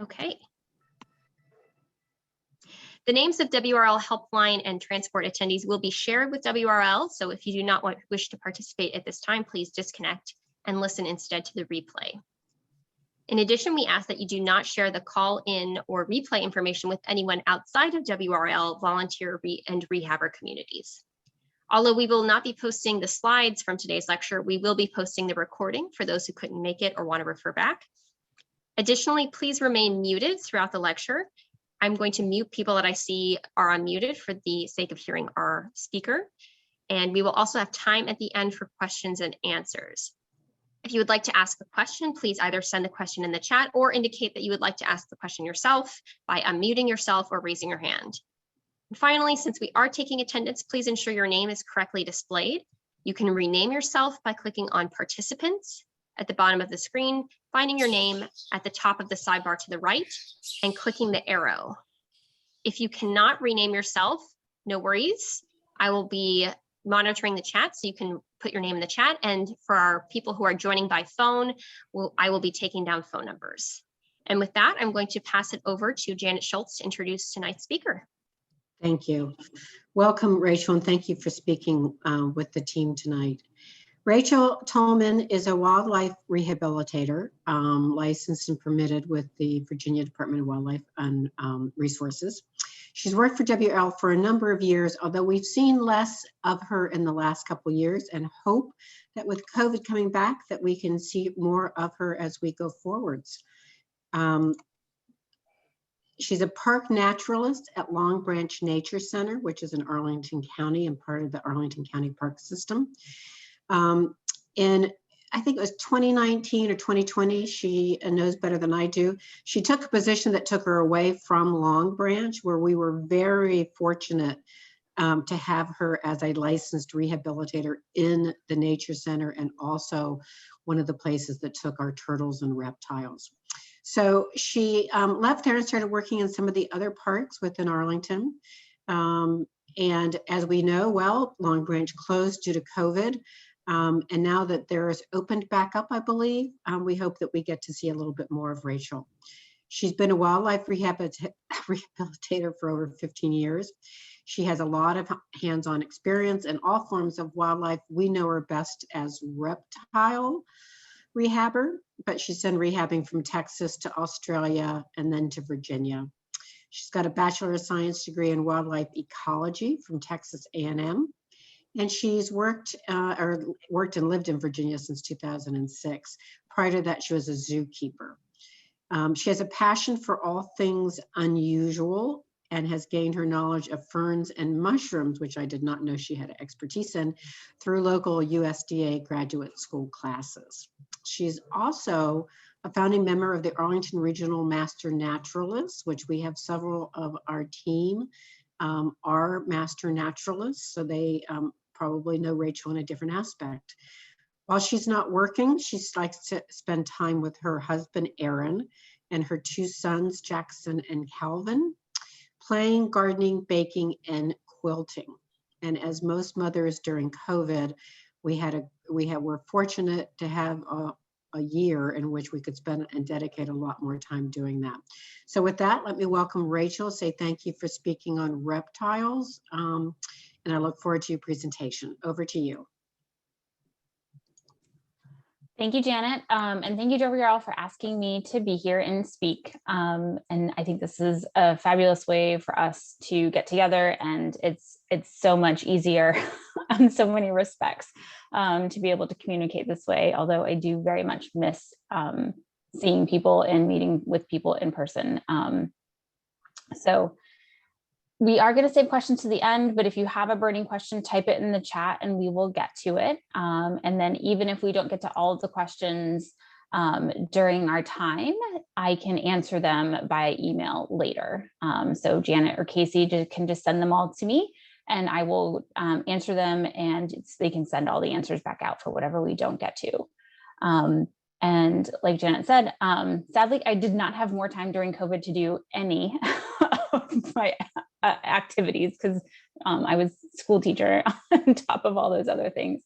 Okay. The names of WRL helpline and transport attendees will be shared with WRL. So if you do not wish to participate at this time, please disconnect and listen instead to the replay. In addition, we ask that you do not share the call-in or replay information with anyone outside of WRL volunteer and rehabber communities. Although we will not be posting the slides from today's lecture, we will be posting the recording for those who couldn't make it or want to refer back. Additionally, please remain muted throughout the lecture. I'm going to mute people that I see are unmuted for the sake of hearing our speaker. And we will also have time at the end for questions and answers. If you would like to ask a question, please either send the question in the chat or indicate that you would like to ask the question yourself by unmuting yourself or raising your hand. And finally, since we are taking attendance, please ensure your name is correctly displayed. You can rename yourself by clicking on Participants at the bottom of the screen, finding your name at the top of the sidebar to the right, and clicking the arrow. If you cannot rename yourself, no worries. I will be monitoring the chat, so you can put your name in the chat. And for our people who are joining by phone, I will be taking down phone numbers. And with that, I'm going to pass it over to Janet Schultz to introduce tonight's speaker. Thank you. Welcome, Rachel, and thank you for speaking with the team tonight. Rachel Tolman is a wildlife rehabilitator, licensed and permitted with the Virginia Department of Wildlife and Resources. She's worked for WRL for a number of years, although we've seen less of her in the last couple of years, and hope that with COVID coming back that we can see more of her as we go forwards. She's a park naturalist at Long Branch Nature Center, which is in Arlington County and part of the Arlington County Park System. In I think it was 2019 or 2020, she knows better than I do. She took a position that took her away from Long Branch, where we were very fortunate to have her as a licensed rehabilitator in the Nature Center, and also one of the places that took our turtles and reptiles. So she left there and started working in some of the other parks within Arlington. And as we know, well, Long Branch closed due to COVID. And now that there's opened back up, I believe, we hope that we get to see a little bit more of Rachel. She's been a wildlife rehabilitator for over 15 years. She has a lot of hands-on experience in all forms of wildlife. We know her best as reptile rehabber, but she's done rehabbing from Texas to Australia and then to Virginia. She's got a Bachelor of Science degree in wildlife ecology from Texas A&M. And she's worked and lived in Virginia since 2006. Prior to that, she was a zookeeper. She has a passion for all things unusual and has gained her knowledge of ferns and mushrooms, which I did not know she had expertise in, through local USDA graduate school classes. She's also a founding member of the Arlington Regional Master Naturalists, which we have several of our team are master naturalists, so they probably know Rachel in a different aspect. While she's not working, she likes to spend time with her husband, Aaron, and her two sons, Jackson and Calvin, playing, gardening, baking, and quilting. And as most mothers during COVID, we're fortunate to have a year in which we could spend and dedicate a lot more time doing that. So with that, let me welcome Rachel, say thank you for speaking on reptiles, and I look forward to your presentation. Over to you. Thank you, Janet, and thank you, WRL, for asking me to be here and speak. And I think this is a fabulous way for us to get together, and it's so much easier in so many respects to be able to communicate this way, although I do very much miss seeing people and meeting with people in person. So we are going to save questions to the end, but if you have a burning question, type it in the chat and we will get to it. And then even if we don't get to all of the questions during our time, I can answer them by email later. So Janet or Casey can just send them all to me and I will answer them, and they can send all the answers back out for whatever we don't get to. And like Janet said, sadly, I did not have more time during COVID to do any of my activities because I was school teacher on top of all those other things.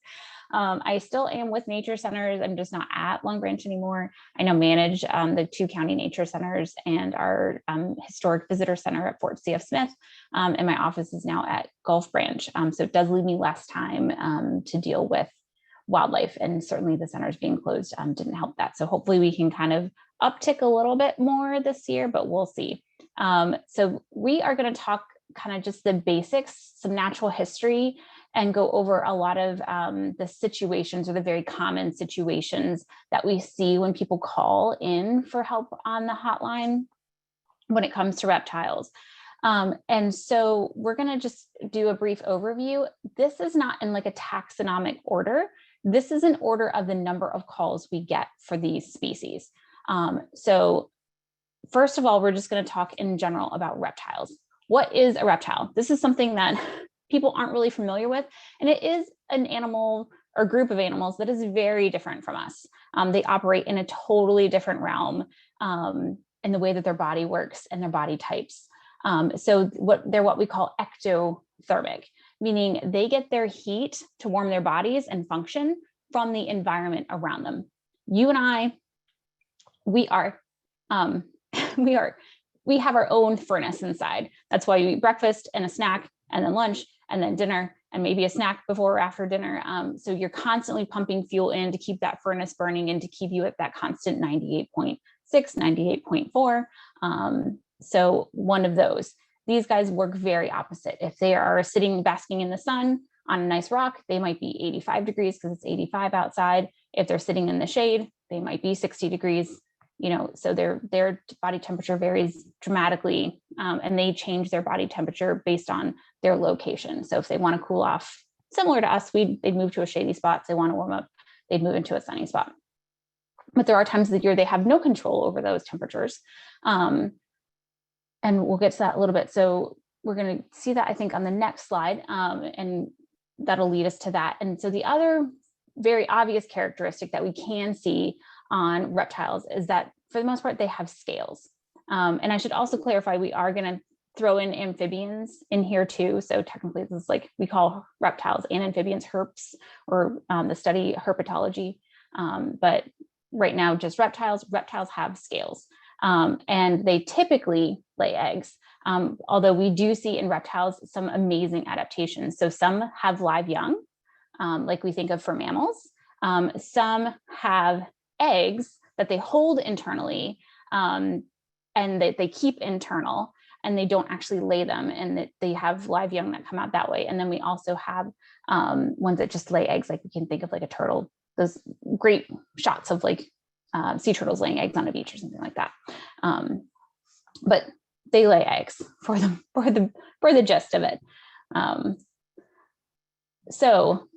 I still am with nature centers. I'm just not at Long Branch anymore. I now manage the 2 county nature centers and our historic visitor center at Fort C.F. Smith. And my office is now at Gulf Branch. So it does leave me less time to deal with wildlife, and certainly the centers being closed didn't help that. So hopefully we can kind of uptick a little bit more this year, but we'll see. So we are going to talk kind of just the basics, some natural history, and go over a lot of the situations, or the very common situations that we see when people call in for help on the hotline when it comes to reptiles. And so we're going to just do a brief overview. This is not in like a taxonomic order. This is an order of the number of calls we get for these species. So first of all, we're just going to talk in general about reptiles. What is a reptile? This is something that people aren't really familiar with, and it is an animal or group of animals that is very different from us. They operate in a totally different realm in the way that their body works and their body types. So they're what we call ectothermic, meaning they get their heat to warm their bodies and function from the environment around them. You and I, we have our own furnace inside. That's why you eat breakfast and a snack, and then lunch, and then dinner, and maybe a snack before or after dinner. So you're constantly pumping fuel in to keep that furnace burning and to keep you at that constant 98.6, 98.4. So one of those. These guys work very opposite. If they are sitting basking in the sun on a nice rock, they might be 85 degrees because it's 85 outside. If they're sitting in the shade, they might be 60 degrees. So their body temperature varies dramatically, and they change their body temperature based on their location. So if they want to cool off, similar to us, they'd move to a shady spot. If they want to warm up, they'd move into a sunny spot. But there are times of the year they have no control over those temperatures. And we'll get to that a little bit. So we're going to see that, I think, on the next slide, and that'll lead us to that. And so the other very obvious characteristic that we can see on reptiles is that, for the most part, they have scales. And I should also clarify, we are going to throw in amphibians in here too. So technically, this is like, we call reptiles and amphibians herps, or the study herpetology. But right now, just reptiles. Reptiles have scales. And they typically lay eggs, although we do see in reptiles some amazing adaptations. So some have live young, like we think of for mammals. Some have eggs that they hold internally, and they keep internal, and they don't actually lay them, and that they have live young that come out that way. And then we also have ones that just lay eggs, like we can think of like a turtle, those great shots of like sea turtles laying eggs on a beach or something like that. But they lay eggs for the gist of it. So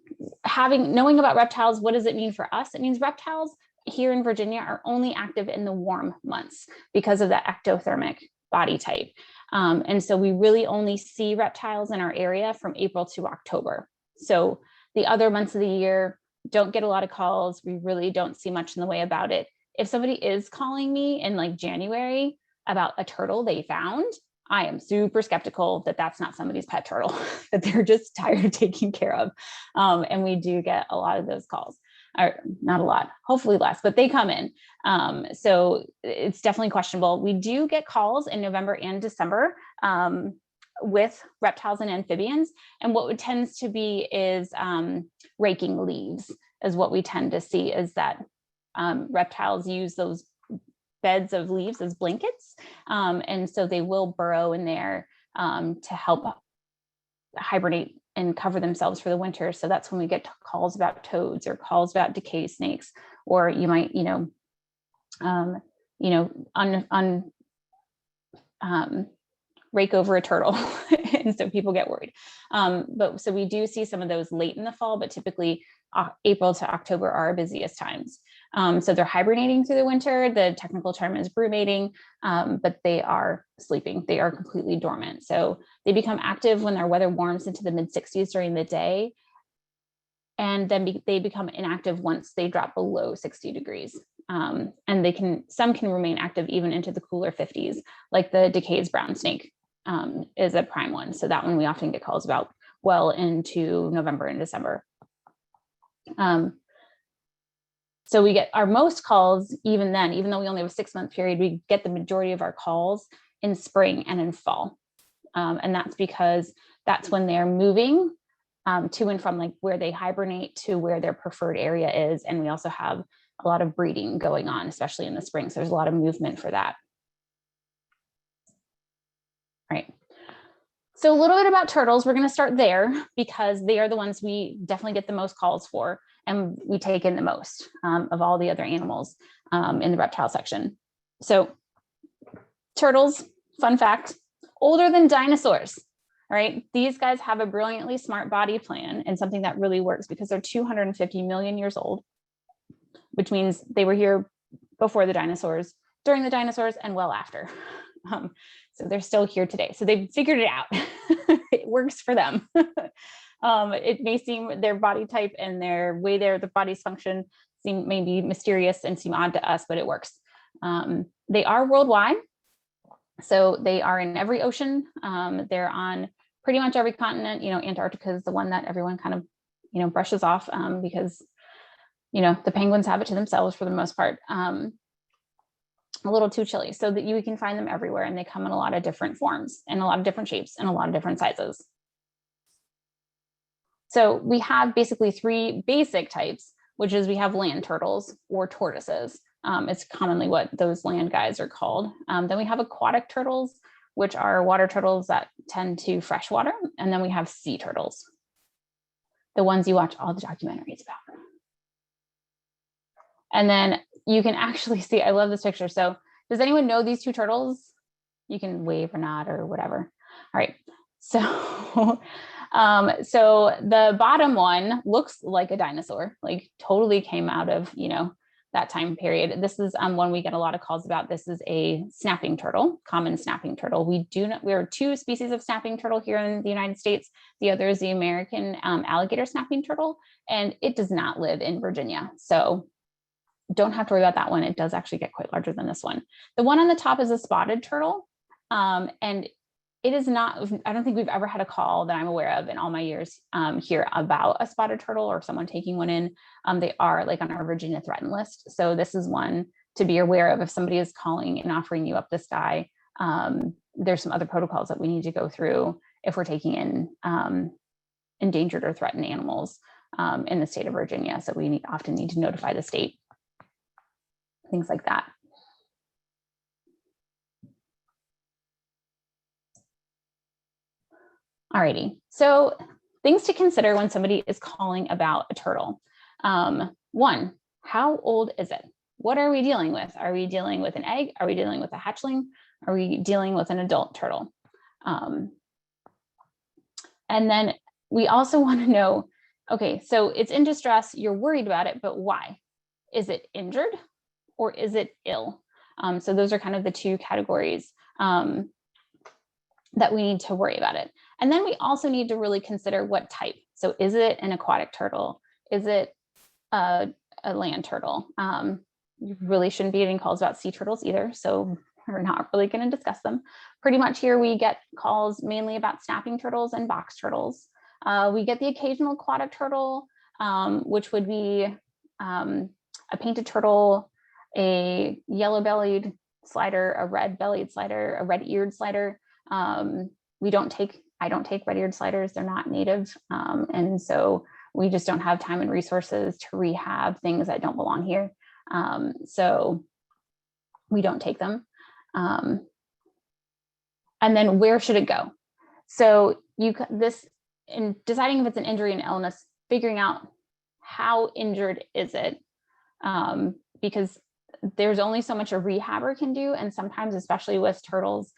knowing about reptiles, what does it mean for us? It means reptiles here in Virginia are only active in the warm months because of that ectothermic body type. And so we really only see reptiles in our area from April to October. So the other months of the year don't get a lot of calls. We really don't see much in the way about it. If somebody is calling me in like January about a turtle they found, I am super skeptical that that's not somebody's pet turtle, that they're just tired of taking care of. And we do get a lot of those calls, or not a lot, hopefully less, but they come in. So it's definitely questionable. We do get calls in November and December with reptiles and amphibians. And what tends to be is raking leaves is what we tend to see, is that reptiles use those beds of leaves as blankets. And so they will burrow in there to help hibernate and cover themselves for the winter. So that's when we get calls about toads or calls about decay snakes, or you might, rake over a turtle. And so people get worried. But so we do see some of those late in the fall, but typically April to October are our busiest times. So they're hibernating through the winter. The technical term is brumating, but they are sleeping. They are completely dormant. So they become active when their weather warms into the mid-60s during the day. And then they become inactive once they drop below 60 degrees. And some can remain active even into the cooler 50s, like the Decay's brown snake is a prime one. So that one we often get calls about well into November and December. So we get our most calls even then, even though we only have a 6-month period, we get the majority of our calls in spring and in fall. And that's because that's when they're moving to and from like where they hibernate to where their preferred area is. And we also have a lot of breeding going on, especially in the spring. So there's a lot of movement for that. Right. So a little bit about turtles. We're going to start there because they are the ones we definitely get the most calls for, and we take in the most of all the other animals in the reptile section. So turtles, fun fact, older than dinosaurs. All right. These guys have a brilliantly smart body plan and something that really works because they're 250 million years old, which means they were here before the dinosaurs, during the dinosaurs, and well after. So they're still here today. So they've figured it out. It works for them. It may seem their body type and their way the bodies function seem maybe mysterious and seem odd to us, but it works. They are worldwide. So they are in every ocean. They're on pretty much every continent. You know, Antarctica is the one that everyone kind of, you know, brushes off because, you know, the penguins have it to themselves for the most part. A little too chilly, so that you can find them everywhere, and they come in a lot of different forms and a lot of different shapes and a lot of different sizes. So we have basically 3 basic types, which is we have land turtles or tortoises. It's commonly what those land guys are called. Then we have aquatic turtles, which are water turtles that tend to freshwater. And then we have sea turtles, the ones you watch all the documentaries about. And then you can actually see, I love this picture. So does anyone know these 2 turtles? You can wave or nod or whatever. All right. So, so the bottom one looks like a dinosaur, like totally came out of, you know, that time period. This is one we get a lot of calls about. This is a snapping turtle, common snapping turtle. We are 2 species of snapping turtle here in the United States. The other is the American alligator snapping turtle, and it does not live in Virginia. So don't have to worry about that one. It does actually get quite larger than this one. The one on the top is a spotted turtle. And it is not, I don't think we've ever had a call that I'm aware of in all my years here about a spotted turtle or someone taking one in. They are like on our Virginia threatened list. So this is one to be aware of if somebody is calling and offering you up this guy. There's some other protocols that we need to go through if we're taking in endangered or threatened animals in the state of Virginia. So we often need to notify the state. Things like that. Alrighty, so things to consider when somebody is calling about a turtle. 1, how old is it? What are we dealing with? Are we dealing with an egg? Are we dealing with a hatchling? Are we dealing with an adult turtle? And then we also want to know, okay, so it's in distress, you're worried about it, but why? Is it injured? Or is it ill? So those are kind of the 2 categories that we need to worry about it. And then we also need to really consider what type. So is it an aquatic turtle? Is it a land turtle? You really shouldn't be getting calls about sea turtles either. So we're not really going to discuss them. Pretty much here we get calls mainly about snapping turtles and box turtles. We get the occasional aquatic turtle, which would be a painted turtle, a yellow-bellied slider, a red-bellied slider, a red-eared slider. I don't take red-eared sliders. They're not native. And so we just don't have time and resources to rehab things that don't belong here. So we don't take them. And then where should it go? So in deciding if it's an injury and illness, figuring out how injured is it? Because there's only so much a rehabber can do. And sometimes, especially with turtles,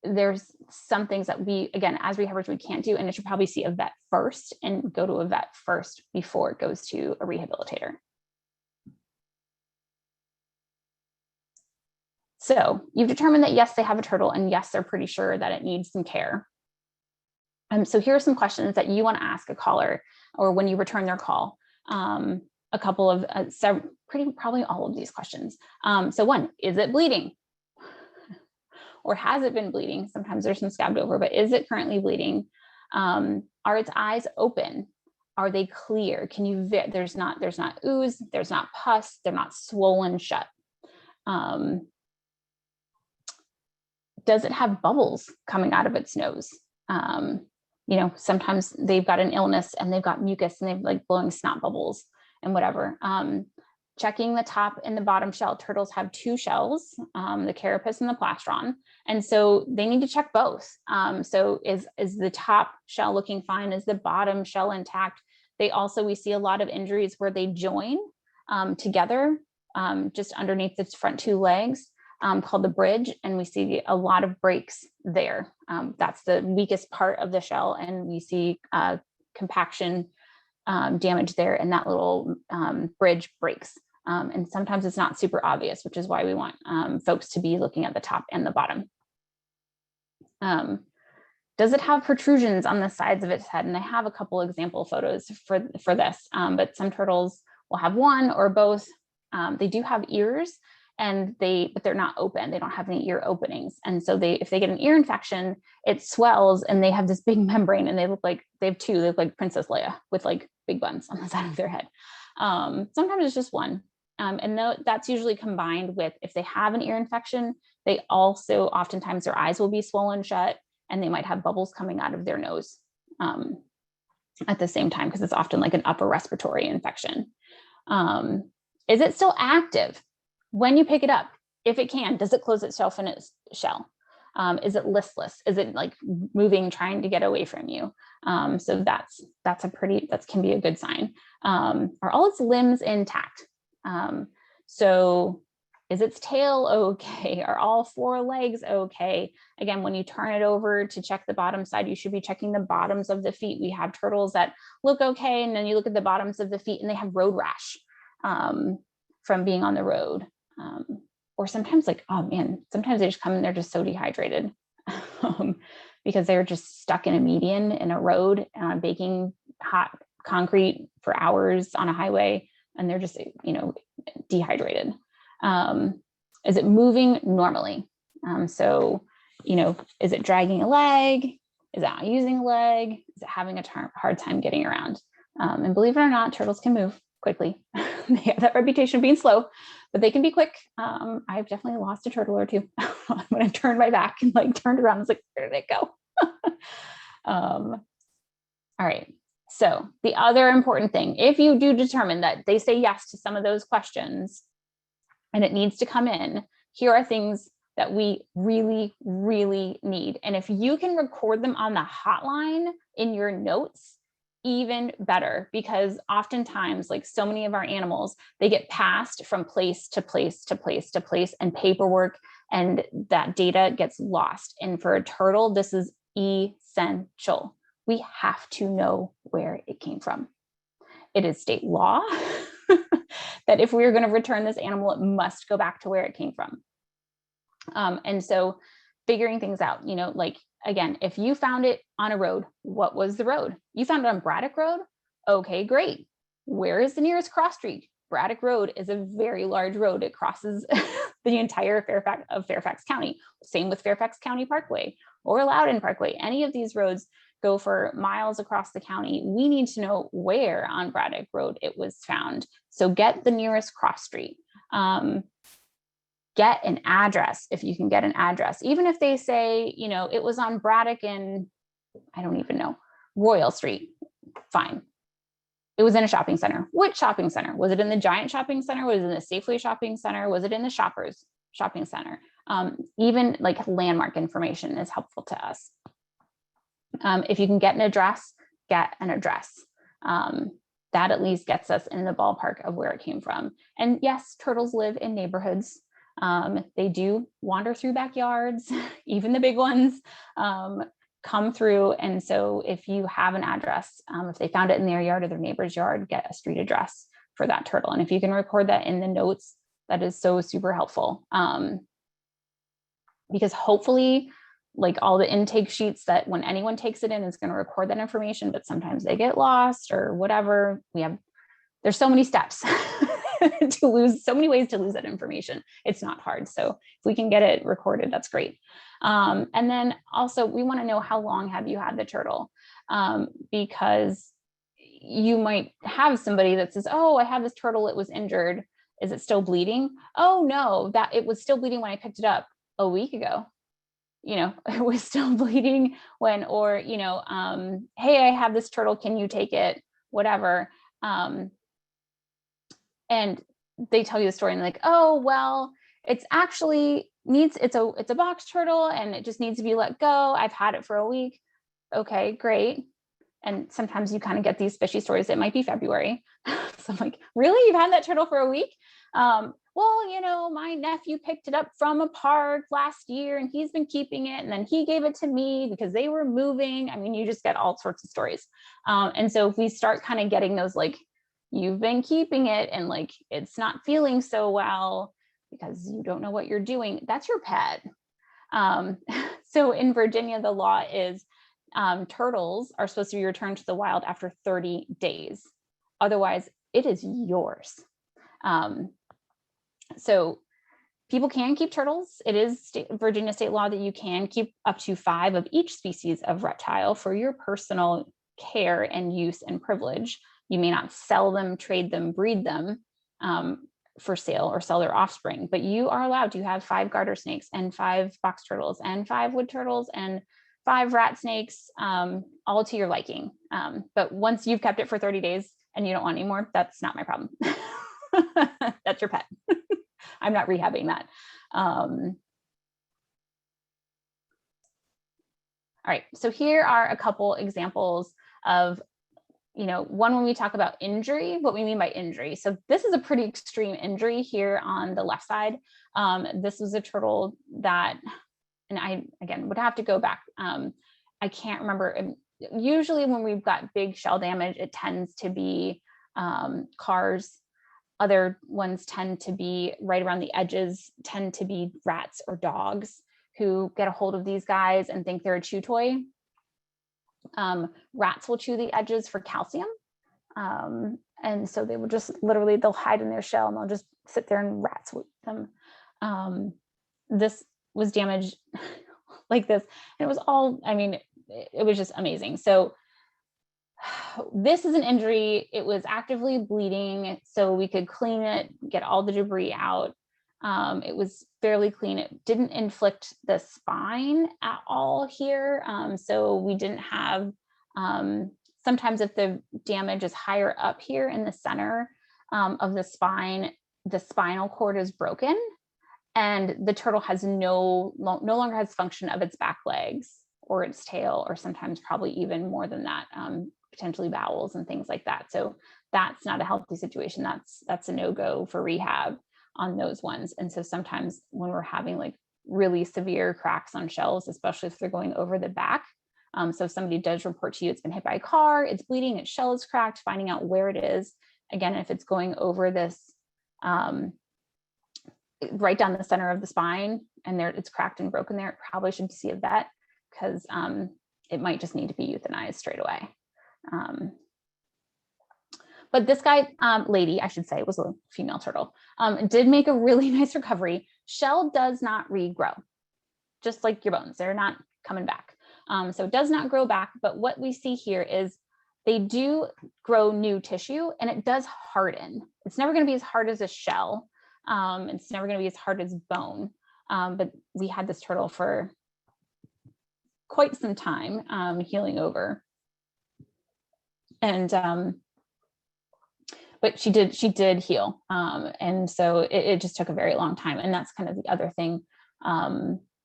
there's some things that we, again, as rehabbers, we can't do. And it should probably see a vet first and go to a vet first before it goes to a rehabilitator. So you've determined that, yes, they have a turtle, and yes, they're pretty sure that it needs some care. So here are some questions that you want to ask a caller or when you return their call. A couple of probably all of these questions. So 1, is it bleeding? Or has it been bleeding? Sometimes there's some scabbed over, but is it currently bleeding? Are its eyes open? Are they clear? Can you, there's not ooze, there's not pus, they're not swollen shut. Does it have bubbles coming out of its nose? You know, sometimes they've got an illness and they've got mucus and they've like blowing snot bubbles and whatever. Checking the top and the bottom shell. Turtles have two shells, the carapace and the plastron. And so they need to check both. So is the top shell looking fine? Is the bottom shell intact? We see a lot of injuries where they join together just underneath the front two legs, called the bridge. And we see a lot of breaks there. That's the weakest part of the shell. And we see compaction damage there, and that little bridge breaks. And sometimes it's not super obvious, which is why we want folks to be looking at the top and the bottom. Does it have protrusions on the sides of its head? And I have a couple example photos for this, but some turtles will have one or both. They do have ears, but they're not open. They don't have any ear openings. And so if they get an ear infection, it swells and they have this big membrane, and they look like Princess Leia with like big buns on the side of their head. Sometimes it's just one. And that's usually combined with, if they have an ear infection, they also, oftentimes their eyes will be swollen shut, and they might have bubbles coming out of their nose at the same time, because it's often like an upper respiratory infection. Is it still active when you pick it up? If it can, does it close itself in its shell? Is it listless? Is it like moving, trying to get away from you? So that can be a good sign. Are all its limbs intact? So is its tail okay? Are all four legs okay? Again, when you turn it over to check the bottom side, you should be checking the bottoms of the feet. We have turtles that look okay, and then you look at the bottoms of the feet and they have road rash from being on the road. Or sometimes like, oh man, sometimes they just come and they're just so dehydrated because they're just stuck in a median in a road, baking hot concrete for hours on a highway, and they're just, dehydrated. Is it moving normally? So, is it dragging a leg? Is it not using a leg? Is it having a hard time getting around? And believe it or not, turtles can move quickly. They have that reputation of being slow, but they can be quick. I've definitely lost a turtle or two when I've turned my back and like turned around. I was like, where did it go? All right. So the other important thing, if you do determine that they say yes to some of those questions and it needs to come in, here are things that we really, really need. And if you can record them on the hotline in your notes, even better, because oftentimes, like so many of our animals, they get passed from place to place to place to place, and paperwork and that data gets lost. And for a turtle, this is essential. We have to know where it came from. It is state law that if we are going to return this animal, it must go back to where it came from. And so figuring things out, like, again, if you found it on a road, what was the road? You found it on Braddock Road? Okay, great. Where is the nearest cross street? Braddock Road is a very large road. It crosses the entire Fairfax County. Same with Fairfax County Parkway or Loudon Parkway. Any of these roads go for miles across the county. We need to know where on Braddock Road it was found. So get the nearest cross street. Get an address if you can get an address. Even if they say, it was on Braddock and I don't even know, Royal Street, fine. It was in a shopping center. Which shopping center? Was it in the Giant Shopping Center? Was it in the Safeway Shopping Center? Was it in the Shoppers Shopping Center? Even like landmark information is helpful to us. If you can get an address, get an address. That at least gets us in the ballpark of where it came from. And yes, turtles live in neighborhoods. They do wander through backyards, even the big ones come through. And so if you have an address, if they found it in their yard or their neighbor's yard, get a street address for that turtle. And if you can record that in the notes, that is so super helpful. Because hopefully, like all the intake sheets, that when anyone takes it in, it's going to record that information, but sometimes they get lost or whatever. There's so many steps so many ways to lose that information. It's not hard. So if we can get it recorded, that's great. And then also we want to know, how long have you had the turtle? Because, you might have somebody that says, oh, I have this turtle, it was injured. Is it still bleeding? Oh no, that it was still bleeding when I picked it up a week ago. You know, it was still bleeding when, or, you know, hey, I have this turtle, can you take it? Whatever. And they tell you the story and like, oh, well, it's actually it's a box turtle and it just needs to be let go. I've had it for a week. Okay, great. And sometimes you kind of get these fishy stories. It might be February. So I'm like, really? You've had that turtle for a week? Well, you know, my nephew picked it up from a park last year and he's been keeping it. And then he gave it to me because they were moving. I mean, you just get all sorts of stories. And so if we start kind of getting those, like, you've been keeping it and like, it's not feeling so well because you don't know what you're doing, that's your pet. So in Virginia, the law is turtles are supposed to be returned to the wild after 30 days. Otherwise, it is yours. So people can keep turtles. It is Virginia state law that you can keep up to 5 of each species of reptile for your personal care and use and privilege. You may not sell them, trade them, breed them for sale or sell their offspring, but you are allowed to have 5 garter snakes and 5 box turtles and 5 wood turtles and 5 rat snakes, all to your liking. But once you've kept it for 30 days and you don't want any more, that's not my problem. That's your pet. I'm not rehabbing that. All right, so here are a couple examples of, you know, one, when we talk about injury, what we mean by injury. So this is a pretty extreme injury here on the left side. This was a turtle that, and I, again, would have to go back. I can't remember. Usually when we've got big shell damage, it tends to be cars. Other ones tend to be right around the edges, tend to be rats or dogs who get a hold of these guys and think they're a chew toy. Rats will chew the edges for calcium. And so they will just literally, they'll hide in their shell and they'll just sit there and rat swoop them. This was damaged like this. And it was all, I mean, it was just amazing. So this is an injury. It was actively bleeding, so we could clean it, get all the debris out. It was fairly clean. It didn't inflict the spine at all here. So we didn't have, sometimes if the damage is higher up here in the center of the spinal cord is broken and the turtle has no longer has function of its back legs or its tail, or sometimes probably even more than that, potentially bowels and things like that. So that's not a healthy situation. That's a no-go for rehab on those ones. And so sometimes when we're having like really severe cracks on shells, especially if they're going over the back. So if somebody does report to you, it's been hit by a car, it's bleeding, its shell is cracked, finding out where it is. Again, if it's going over this, right down the center of the spine and there it's cracked and broken there, it probably should see a vet because it might just need to be euthanized straight away. But this guy, lady, I should say, it was a female turtle, did make a really nice recovery. Shell does not regrow, just like your bones, they're not coming back. So it does not grow back, but what we see here is they do grow new tissue and it does harden. It's never gonna be as hard as a shell. It's never gonna be as hard as bone, but we had this turtle for quite some time, healing over. And but she did heal, and so it just took a very long time. And that's kind of the other thing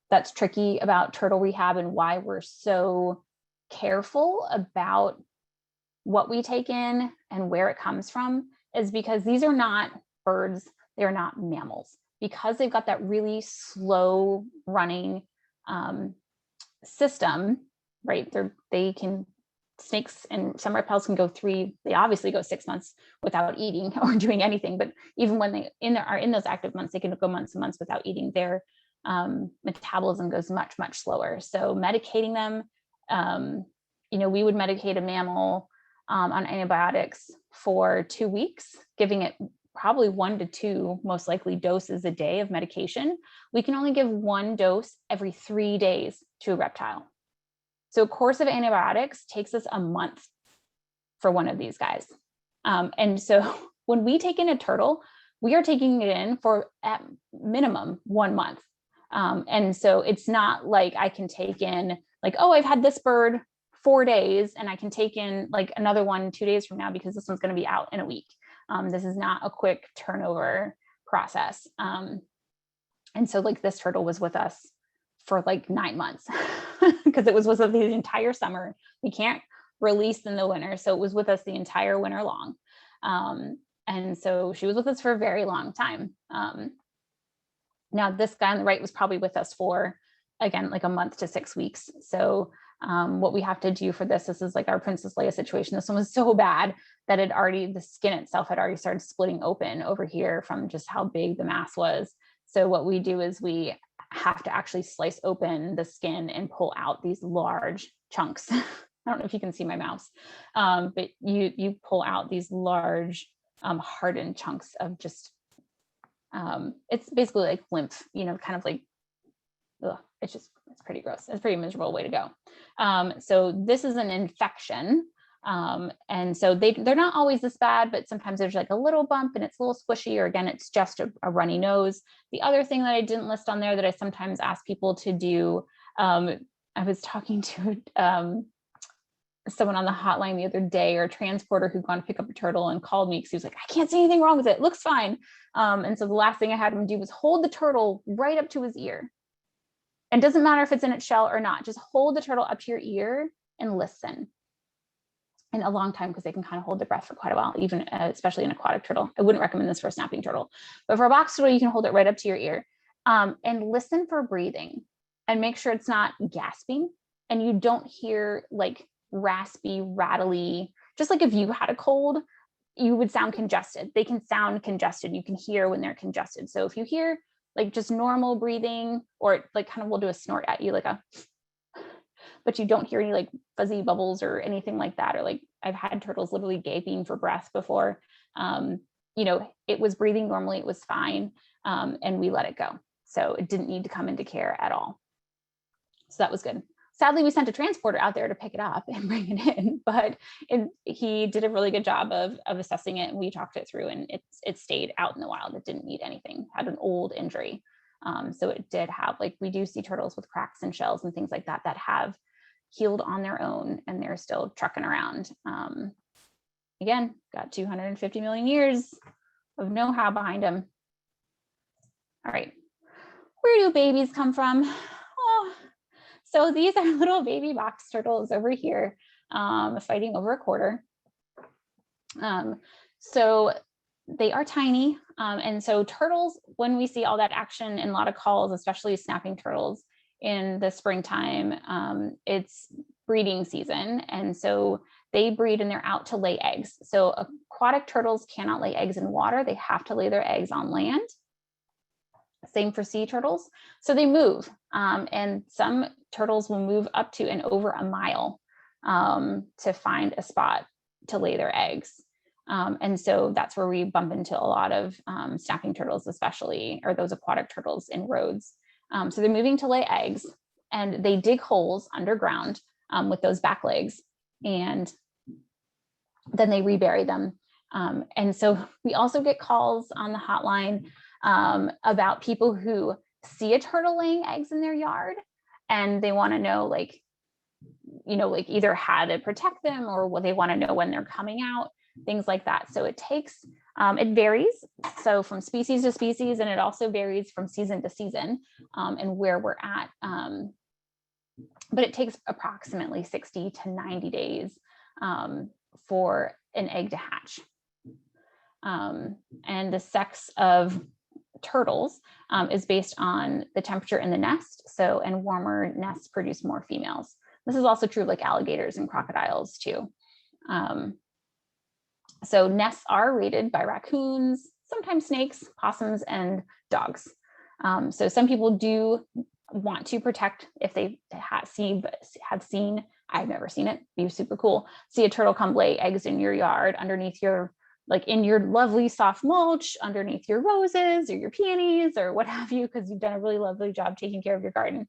that's tricky about turtle rehab and why we're so careful about what we take in and where it comes from, is because these are not birds, they're not mammals, because they've got that really slow running system, right? Snakes and some reptiles can go they obviously go 6 months without eating or doing anything, but even when they are in those active months, they can go months and months without eating. Their metabolism goes much, much slower. So medicating them, we would medicate a mammal on antibiotics for 2 weeks, giving it probably 1 to 2 most likely doses a day of medication. We can only give 1 dose every 3 days to a reptile. So a course of antibiotics takes us a month for one of these guys. And so when we take in a turtle, we are taking it in for at minimum 1 month. And so it's not like I can take in like, oh, I've had this bird 4 days and I can take in like another one 2 days from now because this one's going to be out in a week. This is not a quick turnover process. And so like this turtle was with us for like 9 months because it was with us the entire summer. We can't release in the winter. So it was with us the entire winter long. And so she was with us for a very long time. Now this guy on the right was probably with us for, again, like a month to 6 weeks. So what we have to do for this is like our Princess Leia situation. This one was so bad that the skin itself had already started splitting open over here from just how big the mass was. So what we do is we have to actually slice open the skin and pull out these large chunks. I don't know if you can see my mouse, but you pull out these large hardened chunks of just, it's basically like lymph, kind of like, it's pretty gross. It's a pretty miserable way to go. So this is an infection. And so they're not always this bad, but sometimes there's like a little bump and it's a little squishy, or again, it's just a runny nose. The other thing that I didn't list on there that I sometimes ask people to do, I was talking to someone on the hotline the other day, or a transporter who'd gone to pick up a turtle and called me because he was like, I can't see anything wrong with it. It looks fine. And so the last thing I had him do was hold the turtle right up to his ear. And it doesn't matter if it's in its shell or not, just hold the turtle up to your ear and listen. And a long time, because they can kind of hold their breath for quite a while, even especially an aquatic turtle. I wouldn't recommend this for a snapping turtle, but for a box turtle, you can hold it right up to your ear and listen for breathing and make sure it's not gasping and you don't hear like raspy, rattly, just like if you had a cold, you would sound congested. They can sound congested. You can hear when they're congested. So if you hear like just normal breathing, or like kind of will do a snort at you, like but you don't hear any like fuzzy bubbles or anything like that. Or like I've had turtles literally gaping for breath before, it was breathing normally, it was fine. And we let it go. So it didn't need to come into care at all. So that was good. Sadly, we sent a transporter out there to pick it up and bring it in, but he did a really good job of assessing it, and we talked it through, and it stayed out in the wild. It didn't need anything, had an old injury. So it did have, like, we do see turtles with cracks and shells and things like that that have healed on their own, and they're still trucking around. Again, got 250 million years of know-how behind them. All right, where do babies come from? Oh, so these are little baby box turtles over here, fighting over a quarter. So they are tiny. And so turtles, when we see all that action and a lot of calls, especially snapping turtles in the springtime, it's breeding season. And so they breed and they're out to lay eggs. So aquatic turtles cannot lay eggs in water. They have to lay their eggs on land. Same for sea turtles. So they move, and some turtles will move up to and over a mile to find a spot to lay their eggs. And so that's where we bump into a lot of snapping turtles, especially, or those aquatic turtles in roads. So they're moving to lay eggs, and they dig holes underground with those back legs, and then they rebury them. And so we also get calls on the hotline about people who see a turtle laying eggs in their yard, and they want to know, like either how to protect them, or what they want to know when they're coming out, things like that. So it takes, it varies. So from species to species, and it also varies from season to season and where we're at. But it takes approximately 60 to 90 days for an egg to hatch. And the sex of turtles is based on the temperature in the nest. So, and warmer nests produce more females. This is also true of like alligators and crocodiles too. So nests are raided by raccoons, sometimes snakes, possums, and dogs. So some people do want to protect, if they have seen, I've never seen it, be super cool, see a turtle come lay eggs in your yard underneath your, like in your lovely soft mulch, underneath your roses or your peonies or what have you, because you've done a really lovely job taking care of your garden.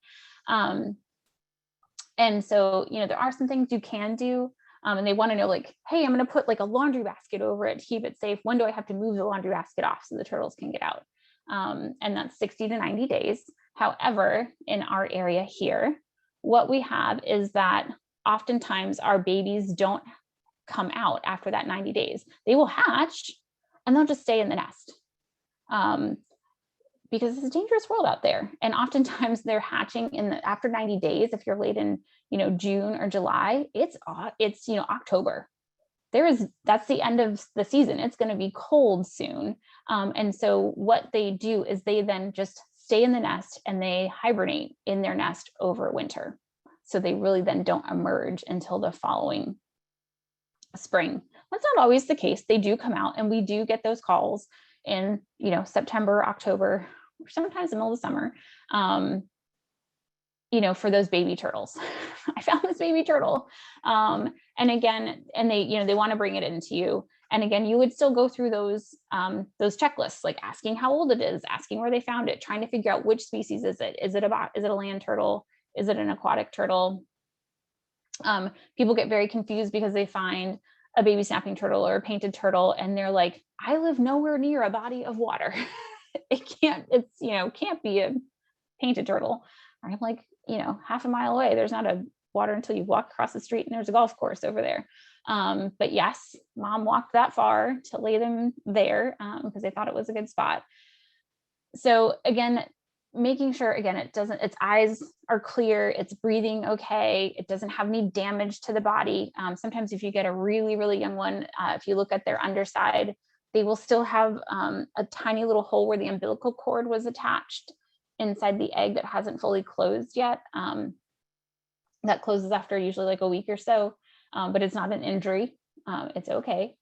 And so, there are some things you can do. And they want to know like, hey, I'm going to put like a laundry basket over it to keep it safe. When do I have to move the laundry basket off so the turtles can get out? And that's 60 to 90 days. However, in our area here, what we have is that oftentimes our babies don't come out after that 90 days. They will hatch and they'll just stay in the nest. Because it's a dangerous world out there. And oftentimes they're hatching after 90 days. If you're late in, June or July, it's October. That's the end of the season. It's going to be cold soon. And so what they do is they then just stay in the nest and they hibernate in their nest over winter. So they really then don't emerge until the following spring. That's not always the case. They do come out, and we do get those calls in, September, October, or sometimes in the middle of the summer, for those baby turtles. I found this baby turtle. And again, and they want to bring it into you. And again, you would still go through those checklists, like asking how old it is, asking where they found it, trying to figure out which species is it. Is it a land turtle? Is it an aquatic turtle? People get very confused because they find a baby snapping turtle or a painted turtle, and they're like, I live nowhere near a body of water. It can't be a painted turtle. Or I'm like, half a mile away, there's not a water until you walk across the street and there's a golf course over there. But yes, mom walked that far to lay them there because they thought it was a good spot. So again, making sure, again, its eyes are clear, it's breathing okay, it doesn't have any damage to the body. Sometimes if you get a really, really young one, if you look at their underside, they will still have a tiny little hole where the umbilical cord was attached inside the egg that hasn't fully closed yet. That closes after usually like a week or so, but it's not an injury. It's okay.